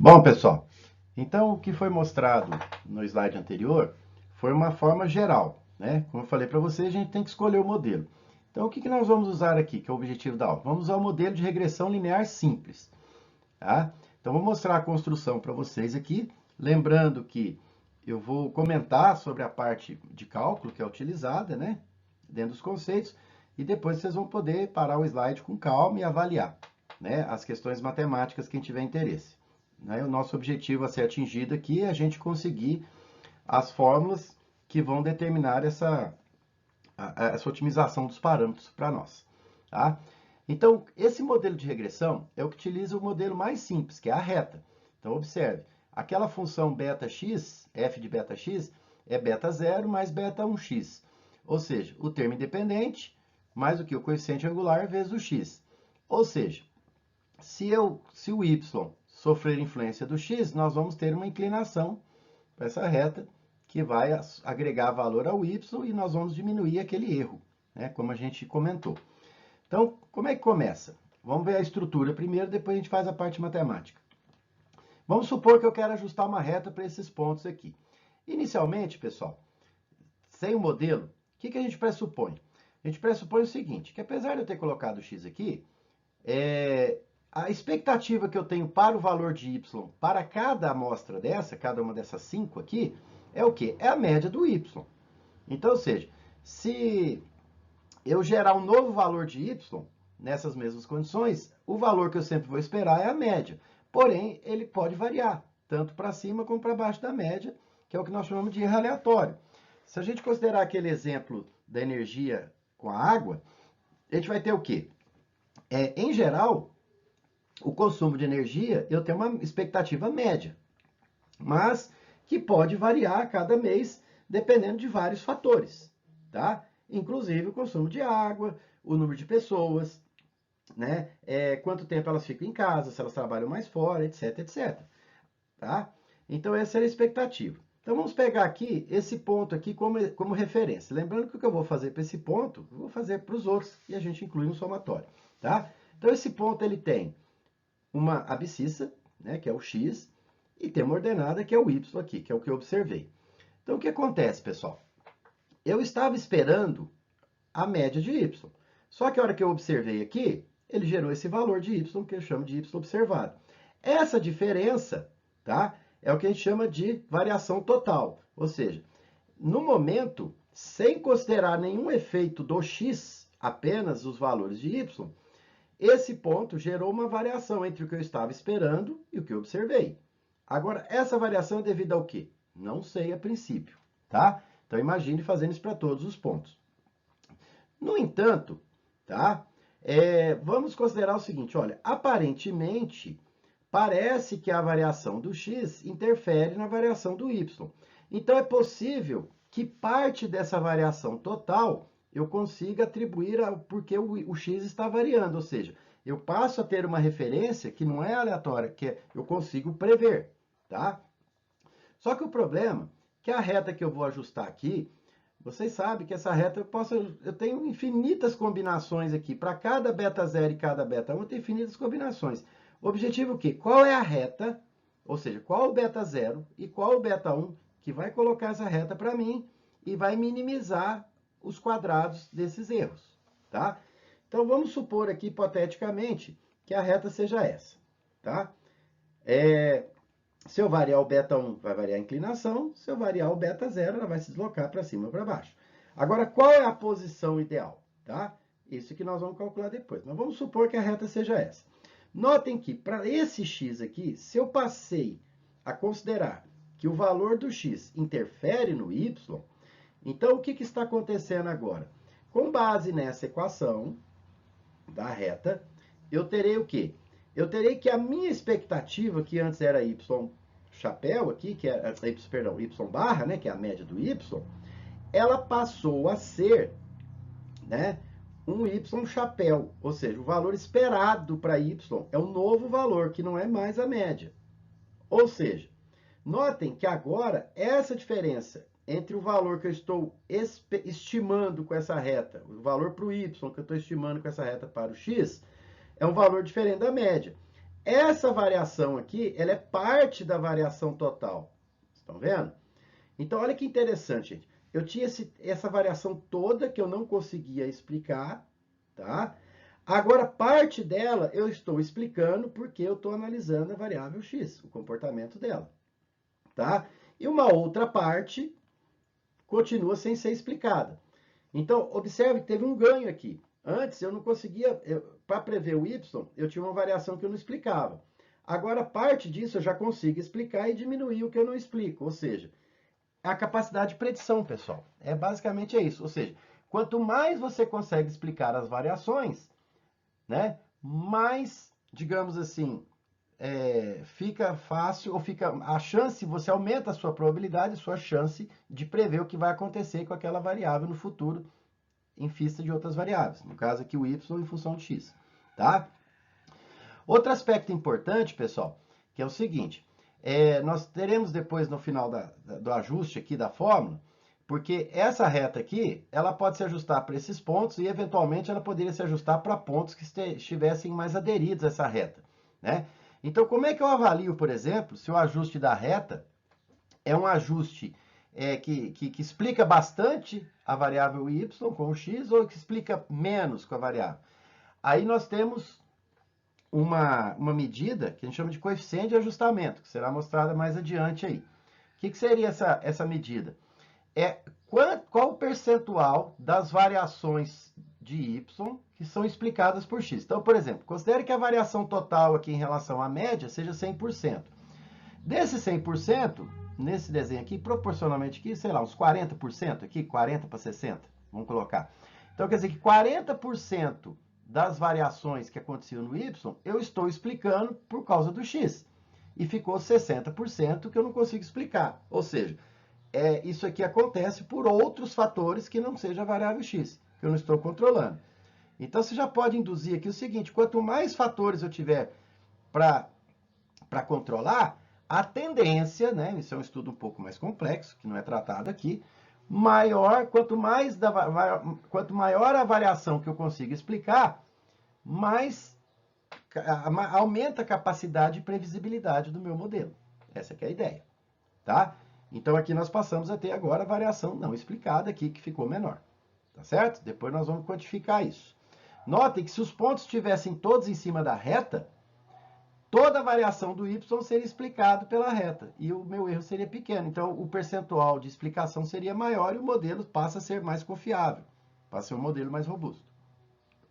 A: Bom, pessoal, então o que foi mostrado no slide anterior foi uma forma geral, né? Como eu falei para vocês, a gente tem que escolher o modelo. Então, o que nós vamos usar aqui, que é o objetivo da aula? Vamos usar o modelo de regressão linear simples. Tá? Então, vou mostrar a construção para vocês aqui. Lembrando que eu vou comentar sobre a parte de cálculo que é utilizada, né? Dentro dos conceitos. E depois vocês vão poder parar o slide com calma e avaliar, né, as questões matemáticas, quem tiver interesse. Né? O nosso objetivo a ser atingido aqui é a gente conseguir as fórmulas que vão determinar essa otimização dos parâmetros para nós. Tá? Então, esse modelo de regressão é o que utiliza o modelo mais simples, que é a reta. Então, observe, aquela função beta-x, f de beta-x, é beta 0 mais beta 1x. Ou seja, o termo independente mais o que? O coeficiente angular vezes o x. Ou seja, se o y sofrer influência do x, nós vamos ter uma inclinação para essa reta que vai agregar valor ao y e nós vamos diminuir aquele erro, né, como a gente comentou. Então, como é que começa? Vamos ver a estrutura primeiro, depois a gente faz a parte matemática. Vamos supor que eu quero ajustar uma reta para esses pontos aqui. Inicialmente, pessoal, sem o modelo, o que a gente pressupõe? A gente pressupõe o seguinte, que apesar de eu ter colocado o x aqui, a expectativa que eu tenho para o valor de y para cada amostra dessa, cada uma dessas 5 aqui, é o quê? É a média do y. Então, ou seja, se eu gerar um novo valor de y nessas mesmas condições, o valor que eu sempre vou esperar é a média. Porém, ele pode variar, tanto para cima como para baixo da média, que é o que nós chamamos de erro aleatório. Se a gente considerar aquele exemplo da energia com a água, a gente vai ter o quê? Em geral, o consumo de energia, eu tenho uma expectativa média, mas que pode variar a cada mês, dependendo de vários fatores, tá? Inclusive o consumo de água, o número de pessoas, né? Quanto tempo elas ficam em casa, se elas trabalham mais fora, etc, etc. Tá? Então essa era a expectativa. Então vamos pegar aqui esse ponto aqui como referência. Lembrando que o que eu vou fazer para esse ponto, eu vou fazer para os outros e a gente inclui no somatório. Tá? Então esse ponto ele tem uma abscissa, né, que é o x, e tem uma ordenada que é o y aqui, que é o que eu observei. Então o que acontece, pessoal? Eu estava esperando a média de y. Só que a hora que eu observei aqui, ele gerou esse valor de y, que eu chamo de y observado. Essa diferença, tá, é o que a gente chama de variação total. Ou seja, no momento, sem considerar nenhum efeito do x, apenas os valores de y, esse ponto gerou uma variação entre o que eu estava esperando e o que eu observei. Agora, essa variação é devida ao quê? Não sei a princípio, tá? Então, imagine fazendo isso para todos os pontos. No entanto, tá? Vamos considerar o seguinte, olha, aparentemente, parece que a variação do x interfere na variação do y. Então, é possível que parte dessa variação total eu consiga atribuir ao porque o x está variando, ou seja, eu passo a ter uma referência que não é aleatória, que eu consigo prever, tá? Só que o problema é que a reta que eu vou ajustar aqui, vocês sabem que essa reta eu tenho infinitas combinações aqui. Para cada beta 0 e cada beta 1, eu tenho infinitas combinações. O objetivo é o quê? Qual é a reta, ou seja, qual o beta 0 e qual o beta 1 que vai colocar essa reta para mim e vai minimizar os quadrados desses erros, tá? Então, vamos supor aqui, hipoteticamente, que a reta seja essa, tá? Se eu variar o beta 1, vai variar a inclinação. Se eu variar o beta 0, ela vai se deslocar para cima ou para baixo. Agora, qual é a posição ideal? Tá? Isso que nós vamos calcular depois. Mas vamos supor que a reta seja essa. Notem que, para esse x aqui, se eu passei a considerar que o valor do x interfere no y, então o que está acontecendo agora? Com base nessa equação da reta, eu terei o quê? Eu terei que a minha expectativa, que antes era y chapéu aqui, que é y barra, né, que é a média do y, ela passou a ser, né, um y chapéu, ou seja, o valor esperado para y é o novo valor, que não é mais a média. Ou seja, notem que agora essa diferença entre o valor que eu estou estimando com essa reta, o valor para o y que eu estou estimando com essa reta para o x, é um valor diferente da média. Essa variação aqui, ela é parte da variação total. Estão vendo? Então, olha que interessante, gente. Eu tinha essa variação toda que eu não conseguia explicar, tá? Agora, parte dela eu estou explicando porque eu estou analisando a variável x, o comportamento dela, tá? E uma outra parte continua sem ser explicada. Então, observe que teve um ganho aqui. Antes, eu não conseguia, para prever o y, eu tinha uma variação que eu não explicava. Agora, parte disso eu já consigo explicar e diminuir o que eu não explico. Ou seja, a capacidade de predição, pessoal. Basicamente é isso. Ou seja, quanto mais você consegue explicar as variações, né, mais, digamos assim, fica fácil, ou fica a chance, você aumenta a sua probabilidade, a sua chance de prever o que vai acontecer com aquela variável no futuro, em vista de outras variáveis. No caso aqui, o y em função de x, tá? Outro aspecto importante, pessoal, que é o seguinte, nós teremos depois, no final do ajuste aqui da fórmula, porque essa reta aqui, ela pode se ajustar para esses pontos e, eventualmente, ela poderia se ajustar para pontos que estivessem mais aderidos a essa reta, né? Então, como é que eu avalio, por exemplo, se o ajuste da reta é um ajuste que explica bastante a variável y com o x ou que explica menos com a variável? Aí nós temos uma medida que a gente chama de coeficiente de ajustamento, que será mostrada mais adiante aí. O que seria essa medida? Qual o percentual das variações de y que são explicadas por x. Então, por exemplo, considere que a variação total aqui em relação à média seja 100%. Desse 100%, nesse desenho aqui, proporcionalmente aqui, sei lá, uns 40% aqui, 40 para 60, vamos colocar. Então, quer dizer que 40% das variações que aconteciam no y, eu estou explicando por causa do x. E ficou 60% que eu não consigo explicar. Ou seja, isso aqui acontece por outros fatores que não seja a variável x, que eu não estou controlando. Então, você já pode induzir aqui o seguinte, quanto mais fatores eu tiver para controlar, a tendência, né, isso é um estudo um pouco mais complexo, que não é tratado aqui, quanto maior a variação que eu consigo explicar, mais aumenta a capacidade de previsibilidade do meu modelo. Essa que é a ideia, tá? Então aqui nós passamos a ter agora a variação não explicada aqui, que ficou menor, tá certo? Depois nós vamos quantificar isso. Notem que se os pontos estivessem todos em cima da reta, toda a variação do y seria explicado pela reta e o meu erro seria pequeno. Então, o percentual de explicação seria maior e o modelo passa a ser mais confiável, passa a ser um modelo mais robusto.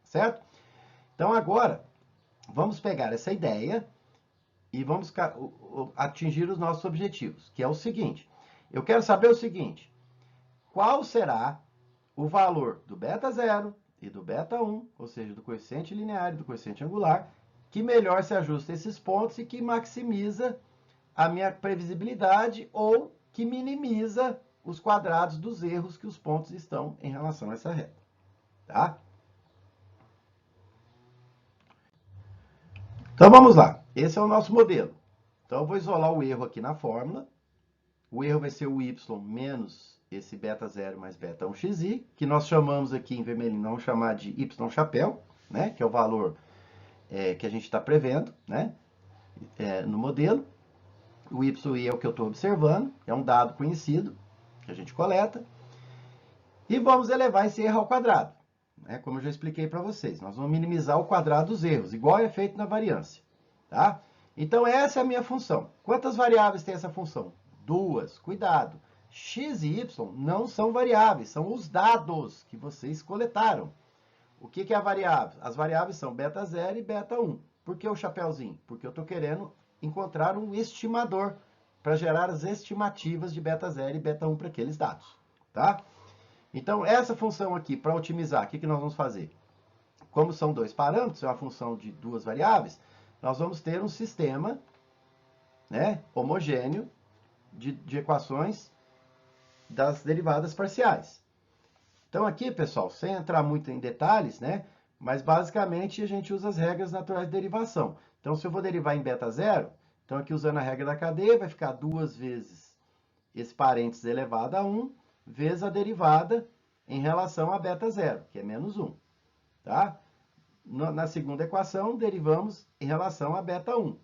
A: Certo? Então, agora, vamos pegar essa ideia e vamos atingir os nossos objetivos, que é o seguinte. Eu quero saber o seguinte, qual será o valor do beta 0 e do beta 1, ou seja, do coeficiente linear e do coeficiente angular, que melhor se ajusta a esses pontos e que maximiza a minha previsibilidade ou que minimiza os quadrados dos erros que os pontos estão em relação a essa reta. Tá? Então vamos lá. Esse é o nosso modelo. Então eu vou isolar o erro aqui na fórmula. O erro vai ser o y menos esse beta 0 mais beta 1xi, que nós chamamos aqui em vermelhinho, vamos chamar de y chapéu, né? Que é o valor que a gente está prevendo, né? No modelo. O y é o que eu estou observando, é um dado conhecido que a gente coleta. E vamos elevar esse erro ao quadrado, né? Como eu já expliquei para vocês. Nós vamos minimizar o quadrado dos erros, igual é feito na variância. Tá? Então, essa é a minha função. Quantas variáveis tem essa função? 2. Cuidado. X e y não são variáveis, são os dados que vocês coletaram. O que é a variável? As variáveis são beta 0 e beta 1. Por que o chapéuzinho? Porque eu estou querendo encontrar um estimador para gerar as estimativas de beta 0 e beta 1 para aqueles dados. Tá? Então, essa função aqui, para otimizar, o que nós vamos fazer? Como são dois parâmetros, é uma função de duas variáveis, nós vamos ter um sistema, né, homogêneo de equações das derivadas parciais. Então aqui, pessoal, sem entrar muito em detalhes, né, mas basicamente a gente usa as regras naturais de derivação. Então, se eu vou derivar em beta 0, então aqui usando a regra da cadeia, vai ficar 2 vezes esse parênteses elevado a 1, vezes a derivada em relação a beta 0, que é menos 1. Tá? Na segunda equação, derivamos em relação a beta 1.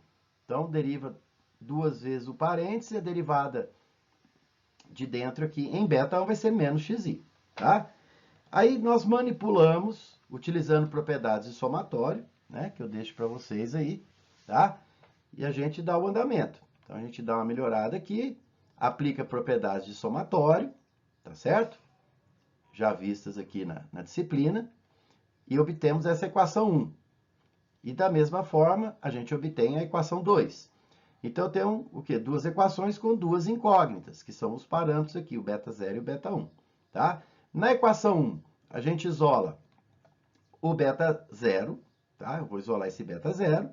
A: Então, deriva 2 vezes o parênteses e a derivada de dentro aqui em beta 1 vai ser menos xi. Tá? Aí nós manipulamos, utilizando propriedades de somatório, né, que eu deixo para vocês aí, tá? E a gente dá o andamento. Então, a gente dá uma melhorada aqui, aplica propriedades de somatório, tá certo? Já vistas aqui na disciplina, e obtemos essa equação 1. E da mesma forma, a gente obtém a equação 2. Então, eu tenho o quê? Duas equações com duas incógnitas, que são os parâmetros aqui, o beta 0 e o beta 1. Tá? Na equação 1, a gente isola o beta 0, tá? Eu vou isolar esse beta 0,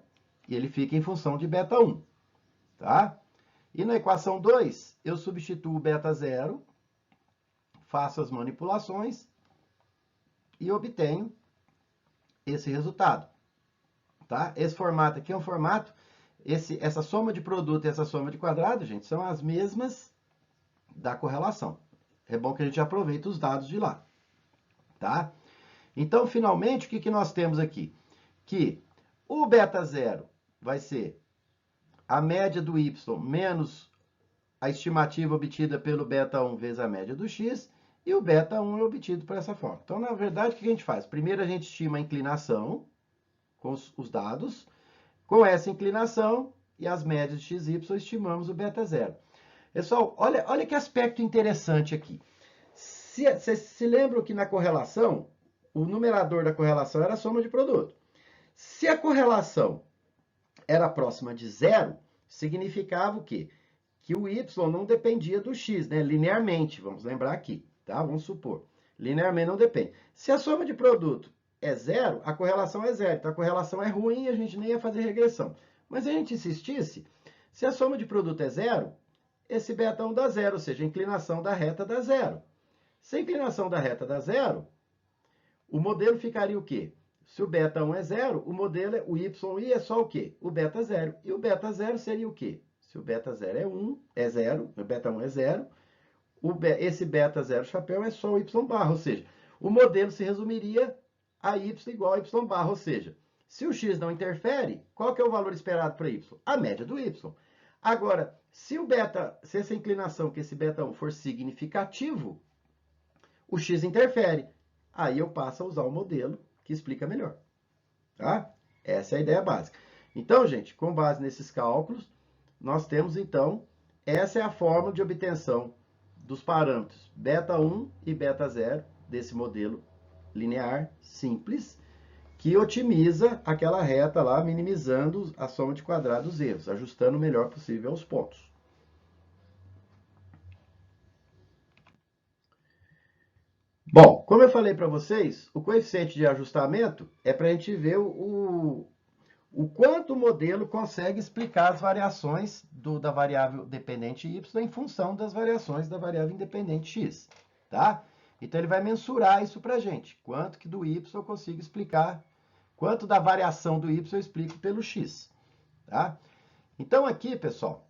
A: e ele fica em função de beta 1. Tá? E na equação 2, eu substituo o beta 0, faço as manipulações e obtenho esse resultado. Tá? Esse formato aqui é um formato, essa soma de produto e essa soma de quadrado, gente, são as mesmas da correlação. É bom que a gente aproveite os dados de lá. Tá? Então, finalmente, o que nós temos aqui? Que o beta 0 vai ser a média do y menos a estimativa obtida pelo beta 1 vezes a média do x, e o beta 1 é obtido por essa forma. Então, na verdade, o que a gente faz? Primeiro, a gente estima a inclinação com os dados. Com essa inclinação e as médias de x e y, estimamos o beta 0. Pessoal, olha que aspecto interessante aqui. Vocês se lembram que na correlação, o numerador da correlação era a soma de produto. Se a correlação era próxima de 0, significava o quê? Que o y não dependia do x, né? Linearmente, vamos lembrar aqui, tá? Vamos supor. Linearmente não depende. Se a soma de produto é zero, a correlação é zero. Então a correlação é ruim, a gente nem ia fazer regressão. Mas se a gente insistisse, se a soma de produto é zero, esse beta 1 dá zero, ou seja, a inclinação da reta dá zero. Se a inclinação da reta dá zero, o modelo ficaria o quê? Se o beta 1 é zero, o modelo, o YI é só o quê? O beta 0. E o beta 0 seria o quê? Se o beta 0 é 1, é 0, o beta 1 é 0, esse beta 0 chapéu é só o Y barra, ou seja, o modelo se resumiria a Y igual a Y barra, ou seja, se o X não interfere, qual que é o valor esperado para Y? A média do Y. Agora, se essa inclinação que esse beta 1 for significativo, o X interfere. Aí eu passo a usar o modelo que explica melhor. Tá? Essa é a ideia básica. Então, gente, com base nesses cálculos, nós temos, então, essa é a fórmula de obtenção dos parâmetros beta 1 e beta 0 desse modelo linear simples, que otimiza aquela reta lá, minimizando a soma de quadrados dos erros, ajustando o melhor possível aos pontos. Bom, como eu falei para vocês, o coeficiente de ajustamento é para a gente ver o quanto o modelo consegue explicar as variações da variável dependente y em função das variações da variável independente x, tá? Então, ele vai mensurar isso para a gente. Quanto que do y eu consigo explicar, quanto da variação do y eu explico pelo x, tá? Então, aqui, pessoal,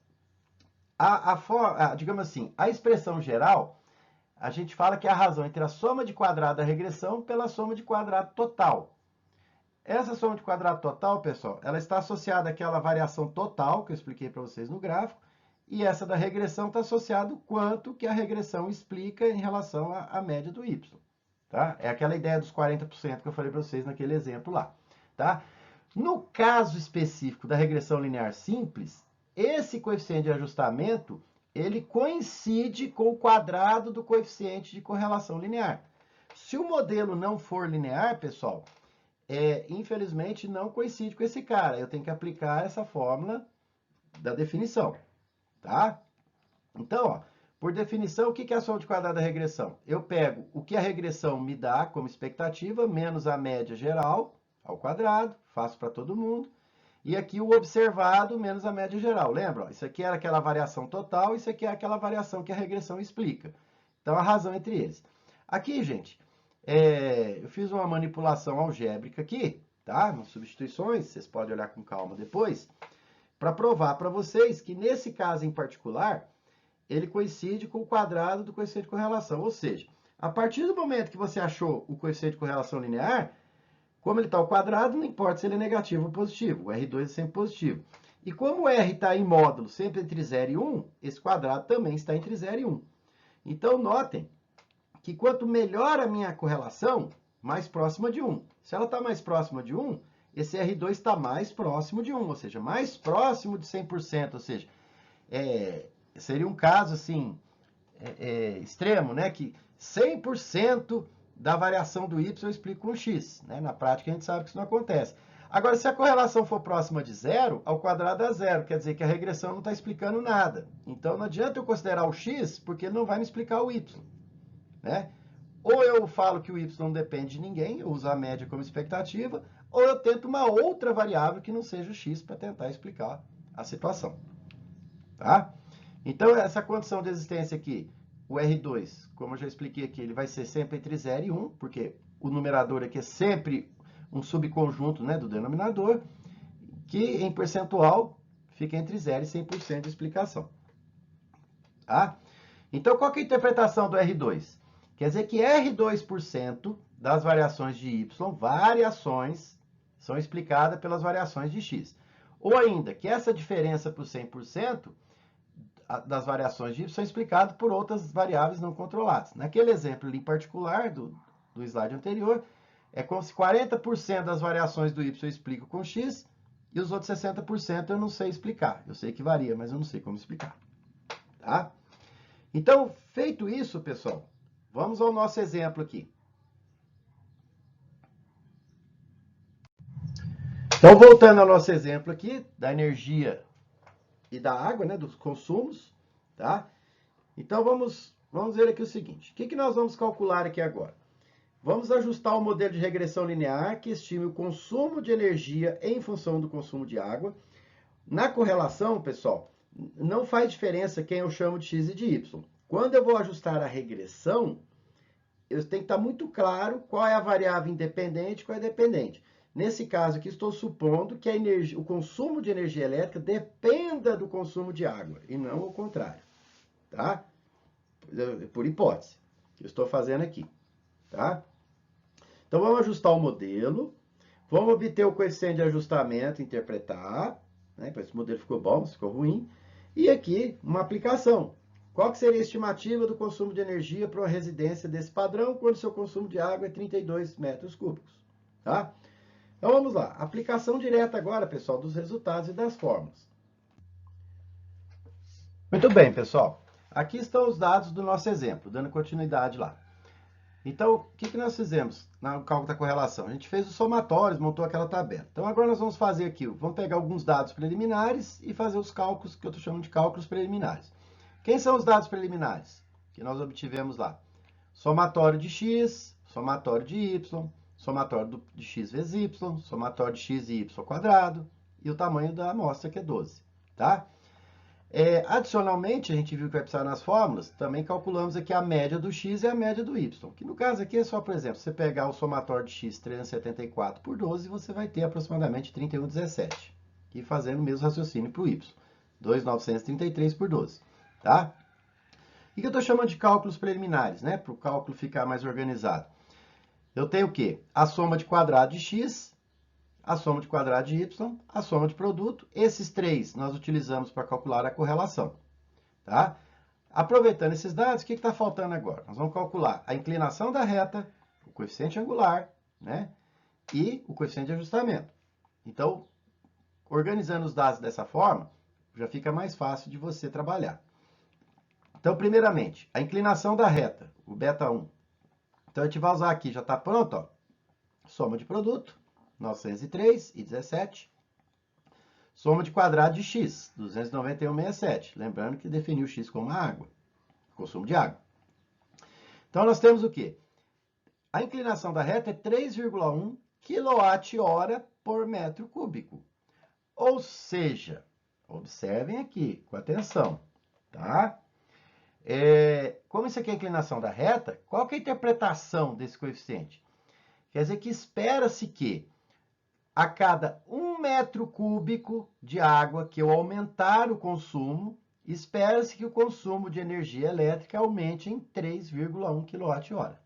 A: digamos assim, a expressão geral, a gente fala que é a razão entre a soma de quadrado da regressão pela soma de quadrado total. Essa soma de quadrado total, pessoal, ela está associada àquela variação total que eu expliquei para vocês no gráfico, e essa da regressão está associada ao quanto que a regressão explica em relação à média do y. Tá? É aquela ideia dos 40% que eu falei para vocês naquele exemplo lá. Tá? No caso específico da regressão linear simples, esse coeficiente de ajustamento, ele coincide com o quadrado do coeficiente de correlação linear. Se o modelo não for linear, pessoal, infelizmente não coincide com esse cara. Eu tenho que aplicar essa fórmula da definição, tá? Então, ó, por definição, o que é a soma de quadrado da regressão? Eu pego o que a regressão me dá como expectativa, menos a média geral ao quadrado, faço para todo mundo, e aqui o observado menos a média geral. Lembra? Ó, isso aqui era aquela variação total, isso aqui é aquela variação que a regressão explica. Então, a razão entre eles. Aqui, gente, eu fiz uma manipulação algébrica aqui, tá? Nas substituições, vocês podem olhar com calma depois, para provar para vocês que nesse caso em particular, ele coincide com o quadrado do coeficiente de correlação. Ou seja, a partir do momento que você achou o coeficiente de correlação linear, como ele está ao quadrado, não importa se ele é negativo ou positivo, o R2 é sempre positivo. E como o R está em módulo sempre entre 0 e 1, esse quadrado também está entre 0 e 1. Então, notem que quanto melhor a minha correlação, mais próxima de 1. Se ela está mais próxima de 1, esse R2 está mais próximo de 1, ou seja, mais próximo de 100%, ou seja, seria um caso assim, extremo, né? Que 100% da variação do y eu explico com x. Né? Na prática, a gente sabe que isso não acontece. Agora, se a correlação for próxima de zero, ao quadrado dá zero. Quer dizer que a regressão não está explicando nada. Então, não adianta eu considerar o x, porque ele não vai me explicar o y. Né? Ou eu falo que o y não depende de ninguém, eu uso a média como expectativa, ou eu tento uma outra variável que não seja o x para tentar explicar a situação. Tá? Então, essa condição de existência aqui, o R2, como eu já expliquei aqui, ele vai ser sempre entre 0 e 1, porque o numerador aqui é sempre um subconjunto, né, do denominador, que em percentual fica entre 0 e 100% de explicação. Tá? Então, qual que é a interpretação do R2? Quer dizer que R2% das variações de Y, variações, são explicadas pelas variações de X. Ou ainda, que essa diferença por 100% das variações de y são explicadas por outras variáveis não controladas. Naquele exemplo ali em particular, do slide anterior, é como se 40% das variações do y eu explico com x, e os outros 60% eu não sei explicar. Eu sei que varia, mas eu não sei como explicar. Tá? Então, feito isso, pessoal, vamos ao nosso exemplo aqui. Então, voltando ao nosso exemplo aqui, da energia e da água, né, dos consumos, tá? Então, vamos vamos ver aqui o seguinte. O que nós vamos calcular aqui agora? Vamos ajustar o modelo de regressão linear que estime o consumo de energia em função do consumo de água. Na correlação, pessoal, não faz diferença quem eu chamo de x e de y. Quando eu vou ajustar a regressão, eu tenho que estar muito claro qual é a variável independente e qual é a dependente. Nesse caso aqui, estou supondo que o consumo de energia elétrica dependa do consumo de água, e não o contrário, tá? Por hipótese, que eu estou fazendo aqui, tá? Então, vamos ajustar o modelo, vamos obter o coeficiente de ajustamento, interpretar, né? Esse modelo ficou bom, ficou ruim, e aqui, uma aplicação. Qual que seria a estimativa do consumo de energia para uma residência desse padrão, quando seu consumo de água é 32 metros cúbicos, tá? Então, vamos lá. Aplicação direta agora, pessoal, dos resultados e das fórmulas. Muito bem, pessoal. Aqui estão os dados do nosso exemplo, dando continuidade lá. Então, o que nós fizemos no cálculo da correlação? A gente fez os somatórios, montou aquela tabela. Então, agora nós vamos fazer aqui, vamos pegar alguns dados preliminares e fazer os cálculos que eu estou chamando de cálculos preliminares. Quem são os dados preliminares que nós obtivemos lá? Somatório de x, somatório de y, somatório de x vezes y, somatório de x e y ao quadrado e o tamanho da amostra, que é 12, tá? Adicionalmente, a gente viu que vai precisar nas fórmulas, também calculamos aqui a média do x e a média do y, que no caso aqui é só, por exemplo, você pegar o somatório de x 374 por 12, você vai ter aproximadamente 3117. E fazendo o mesmo raciocínio para o y, 2.933 por 12, tá? O que eu estou chamando de cálculos preliminares, né? Para o cálculo ficar mais organizado. Eu tenho o quê? A soma de quadrado de x, a soma de quadrado de y, a soma de produto. Esses três nós utilizamos para calcular a correlação, tá? Aproveitando esses dados, o que está faltando agora? Nós vamos calcular a inclinação da reta, o coeficiente angular, né? E o coeficiente de ajustamento. Então, organizando os dados dessa forma, já fica mais fácil de você trabalhar. Então, primeiramente, a inclinação da reta, o beta1. Então, a gente vai usar aqui, já está pronto, ó. Soma de produto, 903 e 17. Soma de quadrado de x, 291,67. Lembrando que definiu x como a água, consumo de água. Então, nós temos o quê? A inclinação da reta é 3,1 kWh por metro cúbico. Ou seja, observem aqui, com atenção, tá? Como isso aqui é a inclinação da reta, qual que é a interpretação desse coeficiente? Quer dizer que espera-se que a cada 1 metro cúbico de água que eu aumentar o consumo, espera-se que o consumo de energia elétrica aumente em 3,1 kWh.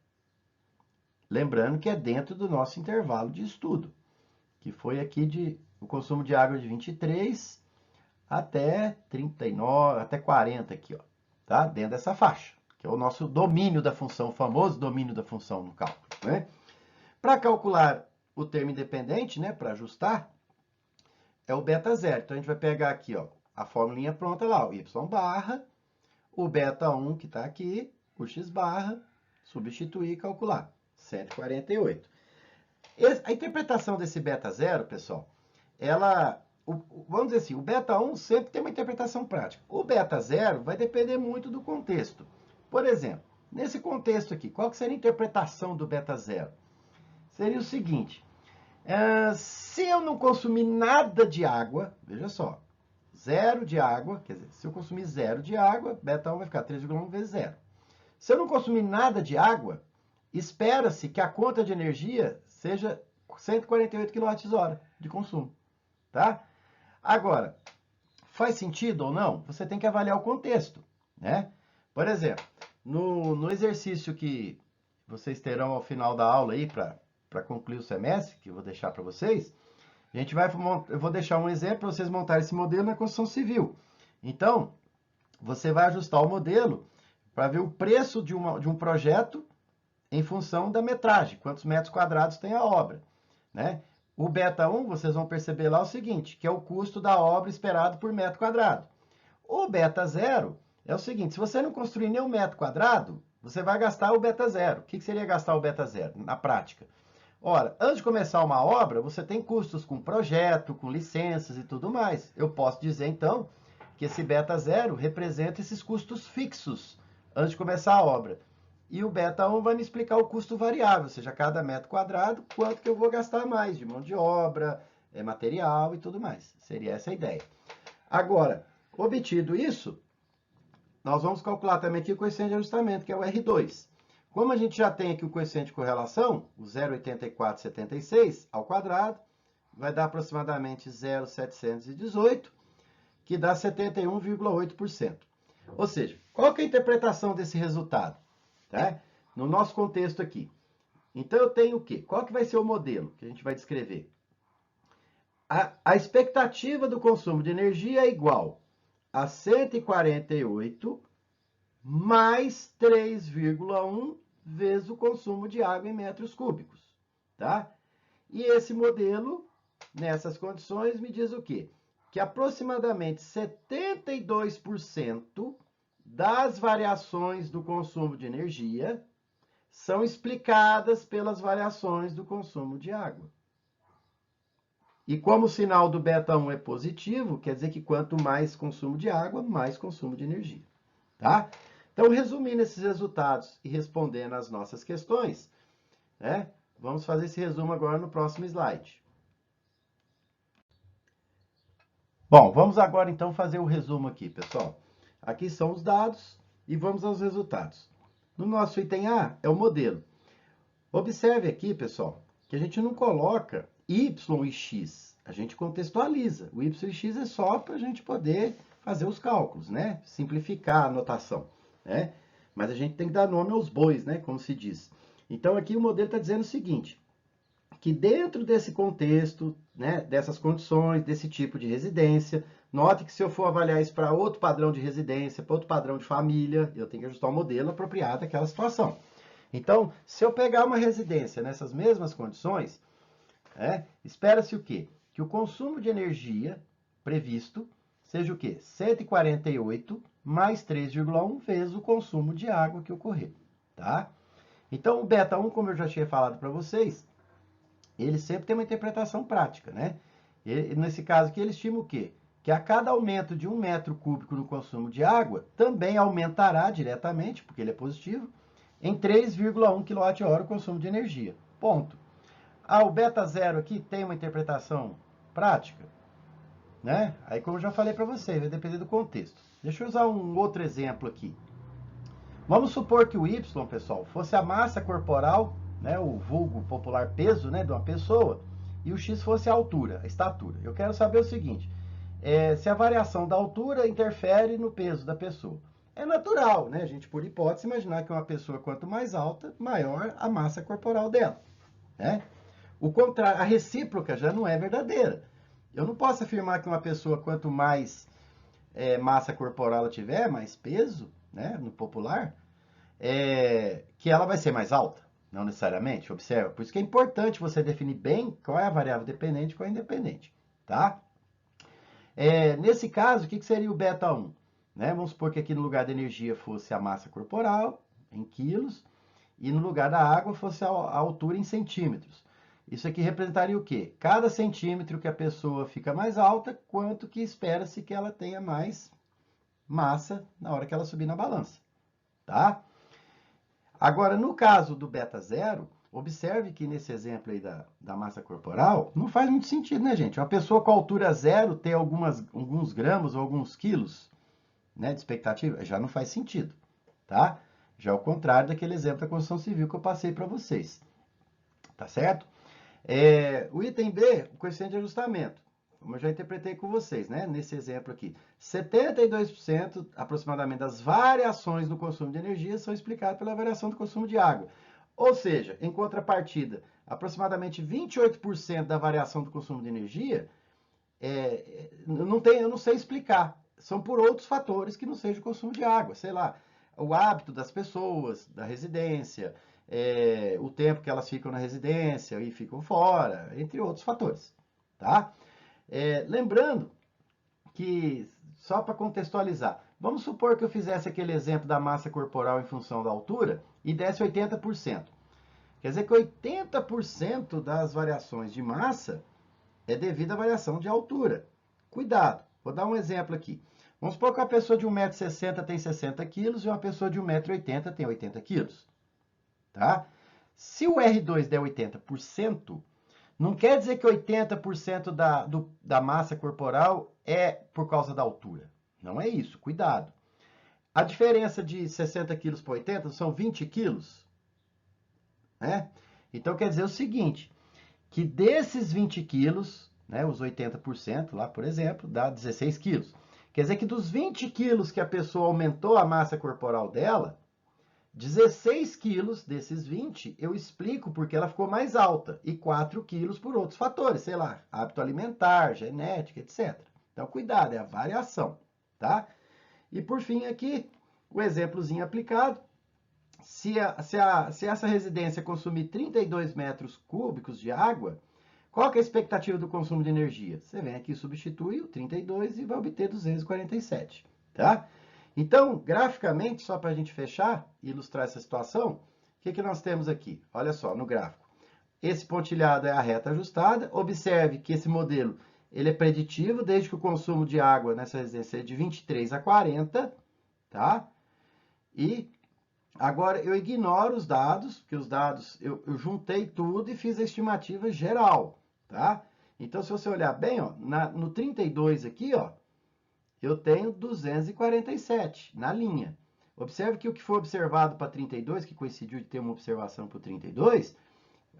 A: Lembrando que é dentro do nosso intervalo de estudo, que foi aqui o consumo de água de 23 até 39, até 40 aqui, ó. Tá? Dentro dessa faixa, que é o nosso domínio da função, o famoso domínio da função no cálculo, né? Para calcular o termo independente, né, para ajustar, é o beta zero. Então, a gente vai pegar aqui, ó, a formulinha pronta lá, o y barra, o beta 1 que está aqui, o x barra, substituir e calcular, 148. A interpretação desse beta zero, pessoal, vamos dizer assim, o beta 1 sempre tem uma interpretação prática. O beta 0 vai depender muito do contexto. Por exemplo, nesse contexto aqui, qual que seria a interpretação do beta 0? Seria o seguinte, se eu não consumir nada de água, veja só, zero de água, quer dizer, se eu consumir zero de água, beta 1 vai ficar 3,1 vezes zero. Se eu não consumir nada de água, espera-se que a conta de energia seja 148 kWh de consumo, tá? Agora, faz sentido ou não? Você tem que avaliar o contexto, né? Por exemplo, no exercício que vocês terão ao final da aula aí para concluir o semestre, que eu vou deixar para vocês, eu vou deixar um exemplo para vocês montarem esse modelo na construção civil. Então, você vai ajustar o modelo para ver o preço de um projeto em função da metragem, quantos metros quadrados tem a obra, né? O beta 1, vocês vão perceber lá o seguinte, que é o custo da obra esperado por metro quadrado. O beta 0 é o seguinte, se você não construir nenhum metro quadrado, você vai gastar o beta 0. O que seria gastar o beta 0 na prática? Ora, antes de começar uma obra, você tem custos com projeto, com licenças e tudo mais. Eu posso dizer, então, que esse beta 0 representa esses custos fixos antes de começar a obra. E o beta 1 vai me explicar o custo variável, ou seja, cada metro quadrado, quanto que eu vou gastar mais de mão de obra, material e tudo mais. Seria essa a ideia. Agora, obtido isso, nós vamos calcular também aqui o coeficiente de ajustamento, que é o R2. Como a gente já tem aqui o coeficiente de correlação, o 0,8476 ao quadrado, vai dar aproximadamente 0,718, que dá 71,8%. Ou seja, qual que é a interpretação desse resultado? Tá? No nosso contexto aqui. Então, eu tenho o quê? Qual que vai ser o modelo que a gente vai descrever? A expectativa do consumo de energia é igual a 148 mais 3,1 vezes o consumo de água em metros cúbicos. Tá? E esse modelo, nessas condições, me diz o quê? Que aproximadamente 72% das variações do consumo de energia são explicadas pelas variações do consumo de água. E como o sinal do beta 1 é positivo, quer dizer que quanto mais consumo de água, mais consumo de energia. Tá? Então, resumindo esses resultados e respondendo às nossas questões, né, vamos fazer esse resumo agora no próximo slide. Bom, vamos agora então fazer o resumo aqui, pessoal. Aqui são os dados e vamos aos resultados. No nosso item A é o modelo. Observe aqui, pessoal, que a gente não coloca y e x, a gente contextualiza. O y e x é só para a gente poder fazer os cálculos, né? Simplificar a notação, né? Mas a gente tem que dar nome aos bois, né? Como se diz. Então aqui o modelo está dizendo o seguinte, que dentro desse contexto, né, dessas condições, desse tipo de residência, note que se eu for avaliar isso para outro padrão de residência, para outro padrão de família, eu tenho que ajustar o modelo apropriado àquela situação. Então, se eu pegar uma residência nessas mesmas condições, espera-se o quê? Que o consumo de energia previsto seja o quê? 148 mais 3,1 vezes o consumo de água que ocorrer, tá? Então, o beta 1, como eu já tinha falado para vocês, ele sempre tem uma interpretação prática, né? E, nesse caso aqui, ele estima o quê? Que a cada aumento de 1 metro cúbico no consumo de água, também aumentará diretamente, porque ele é positivo, em 3,1 kWh o consumo de energia. Ponto. O beta 0 aqui tem uma interpretação prática, né? Aí, como eu já falei para vocês, vai depender do contexto. Deixa eu usar um outro exemplo aqui. Vamos supor que o Y, pessoal, fosse a massa corporal, né, o vulgo popular peso, né, de uma pessoa, e o X fosse a altura, a estatura. Eu quero saber o seguinte, se a variação da altura interfere no peso da pessoa. É natural, né, a gente, por hipótese, imaginar que uma pessoa, quanto mais alta, maior a massa corporal dela, né? O contrário, a recíproca já não é verdadeira. Eu não posso afirmar que uma pessoa, quanto mais massa corporal ela tiver, mais peso, né, no popular, que ela vai ser mais alta. Não necessariamente, observa. Por isso que é importante você definir bem qual é a variável dependente e qual é a independente, tá? Nesse caso, o que seria o beta 1? Né? Vamos supor que aqui no lugar da energia fosse a massa corporal, em quilos, e no lugar da água fosse a altura em centímetros. Isso aqui representaria o quê? Cada centímetro que a pessoa fica mais alta, quanto que espera-se que ela tenha mais massa na hora que ela subir na balança, tá? Agora, no caso do beta 0, observe que nesse exemplo aí da massa corporal, não faz muito sentido, né, gente? Uma pessoa com altura 0 ter alguns gramas ou alguns quilos, né, de expectativa, já não faz sentido, tá? Já é o contrário daquele exemplo da construção civil que eu passei para vocês, tá certo? O item B, o coeficiente de ajustamento, como eu já interpretei com vocês, né? Nesse exemplo aqui, 72% aproximadamente das variações no consumo de energia são explicadas pela variação do consumo de água. Ou seja, em contrapartida, aproximadamente 28% da variação do consumo de energia eu não sei explicar. São por outros fatores que não seja o consumo de água. Sei lá, o hábito das pessoas, da residência, o tempo que elas ficam na residência e ficam fora, entre outros fatores, tá? Lembrando que, só para contextualizar, vamos supor que eu fizesse aquele exemplo da massa corporal em função da altura e desse 80%. Quer dizer que 80% das variações de massa é devido à variação de altura. Cuidado, vou dar um exemplo aqui. Vamos supor que uma pessoa de 1,60 m tem 60 quilos e uma pessoa de 1,80 m tem 80 quilos. Tá? Se o R2 der 80%, não quer dizer que 80% da massa corporal é por causa da altura. Não é isso, cuidado. A diferença de 60 quilos para 80 são 20 quilos. Né? Então quer dizer o seguinte, que desses 20 quilos, né, os 80% lá, por exemplo, dá 16 quilos. Quer dizer que dos 20 quilos que a pessoa aumentou a massa corporal dela, 16 quilos desses 20 eu explico porque ela ficou mais alta e 4 quilos por outros fatores, sei lá, hábito alimentar, genética, etc. Então, cuidado, é a variação, tá? E por fim aqui, o exemplozinho aplicado. Se essa residência consumir 32 metros cúbicos de água, qual que é a expectativa do consumo de energia? Você vem aqui, substitui o 32 e vai obter 247, tá? Então, graficamente, só para a gente fechar e ilustrar essa situação, o que nós temos aqui? Olha só, no gráfico. Esse pontilhado é a reta ajustada. Observe que esse modelo ele é preditivo, desde que o consumo de água nessa residência é de 23 a 40, tá? E agora eu ignoro os dados, porque os dados eu juntei tudo e fiz a estimativa geral, tá? Então, se você olhar bem, ó, no 32 aqui, ó, eu tenho 247 na linha. Observe que o que foi observado para 32, que coincidiu de ter uma observação para o 32,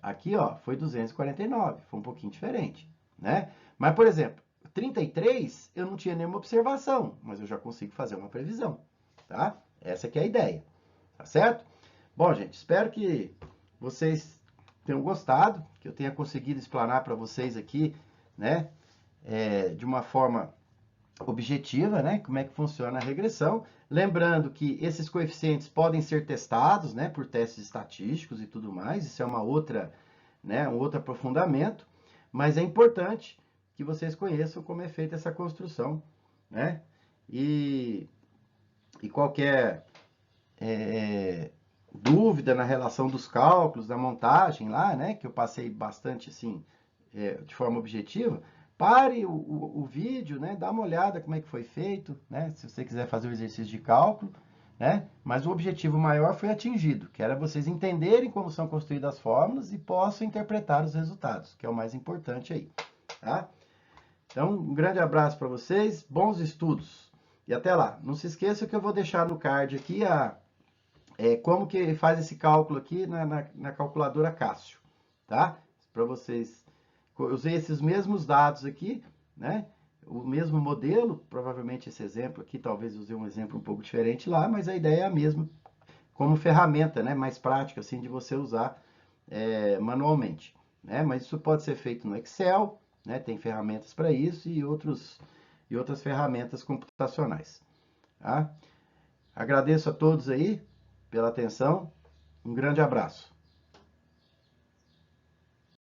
A: aqui ó, foi 249, foi um pouquinho diferente, né? Mas, por exemplo, 33 eu não tinha nenhuma observação, mas eu já consigo fazer uma previsão, tá? Essa que é a ideia, tá certo? Bom, gente, espero que vocês tenham gostado, que eu tenha conseguido explanar para vocês aqui, né, de uma forma objetiva, né? Como é que funciona a regressão. Lembrando que esses coeficientes podem ser testados, né, por testes estatísticos e tudo mais. Isso é uma outra, né, um outro aprofundamento. Mas é importante que vocês conheçam como é feita essa construção, né? E qualquer dúvida na relação dos cálculos, da montagem lá, né? Que eu passei bastante assim, de forma objetiva. Pare o vídeo, né? Dá uma olhada como é que foi feito, né? Se você quiser fazer o exercício de cálculo, né? Mas o objetivo maior foi atingido, que era vocês entenderem como são construídas as fórmulas e possam interpretar os resultados, que é o mais importante aí, tá? Então, um grande abraço para vocês, bons estudos e até lá. Não se esqueça que eu vou deixar no card aqui como que faz esse cálculo aqui na calculadora Cássio, tá? Para vocês. Eu usei esses mesmos dados aqui, né? O mesmo modelo, provavelmente esse exemplo aqui, talvez usei um exemplo um pouco diferente lá, mas a ideia é a mesma, como ferramenta, né? Mais prática, assim, de você usar manualmente, né? Mas isso pode ser feito no Excel, né? Tem ferramentas para isso e outras ferramentas computacionais, tá? Agradeço a todos aí pela atenção, um grande abraço.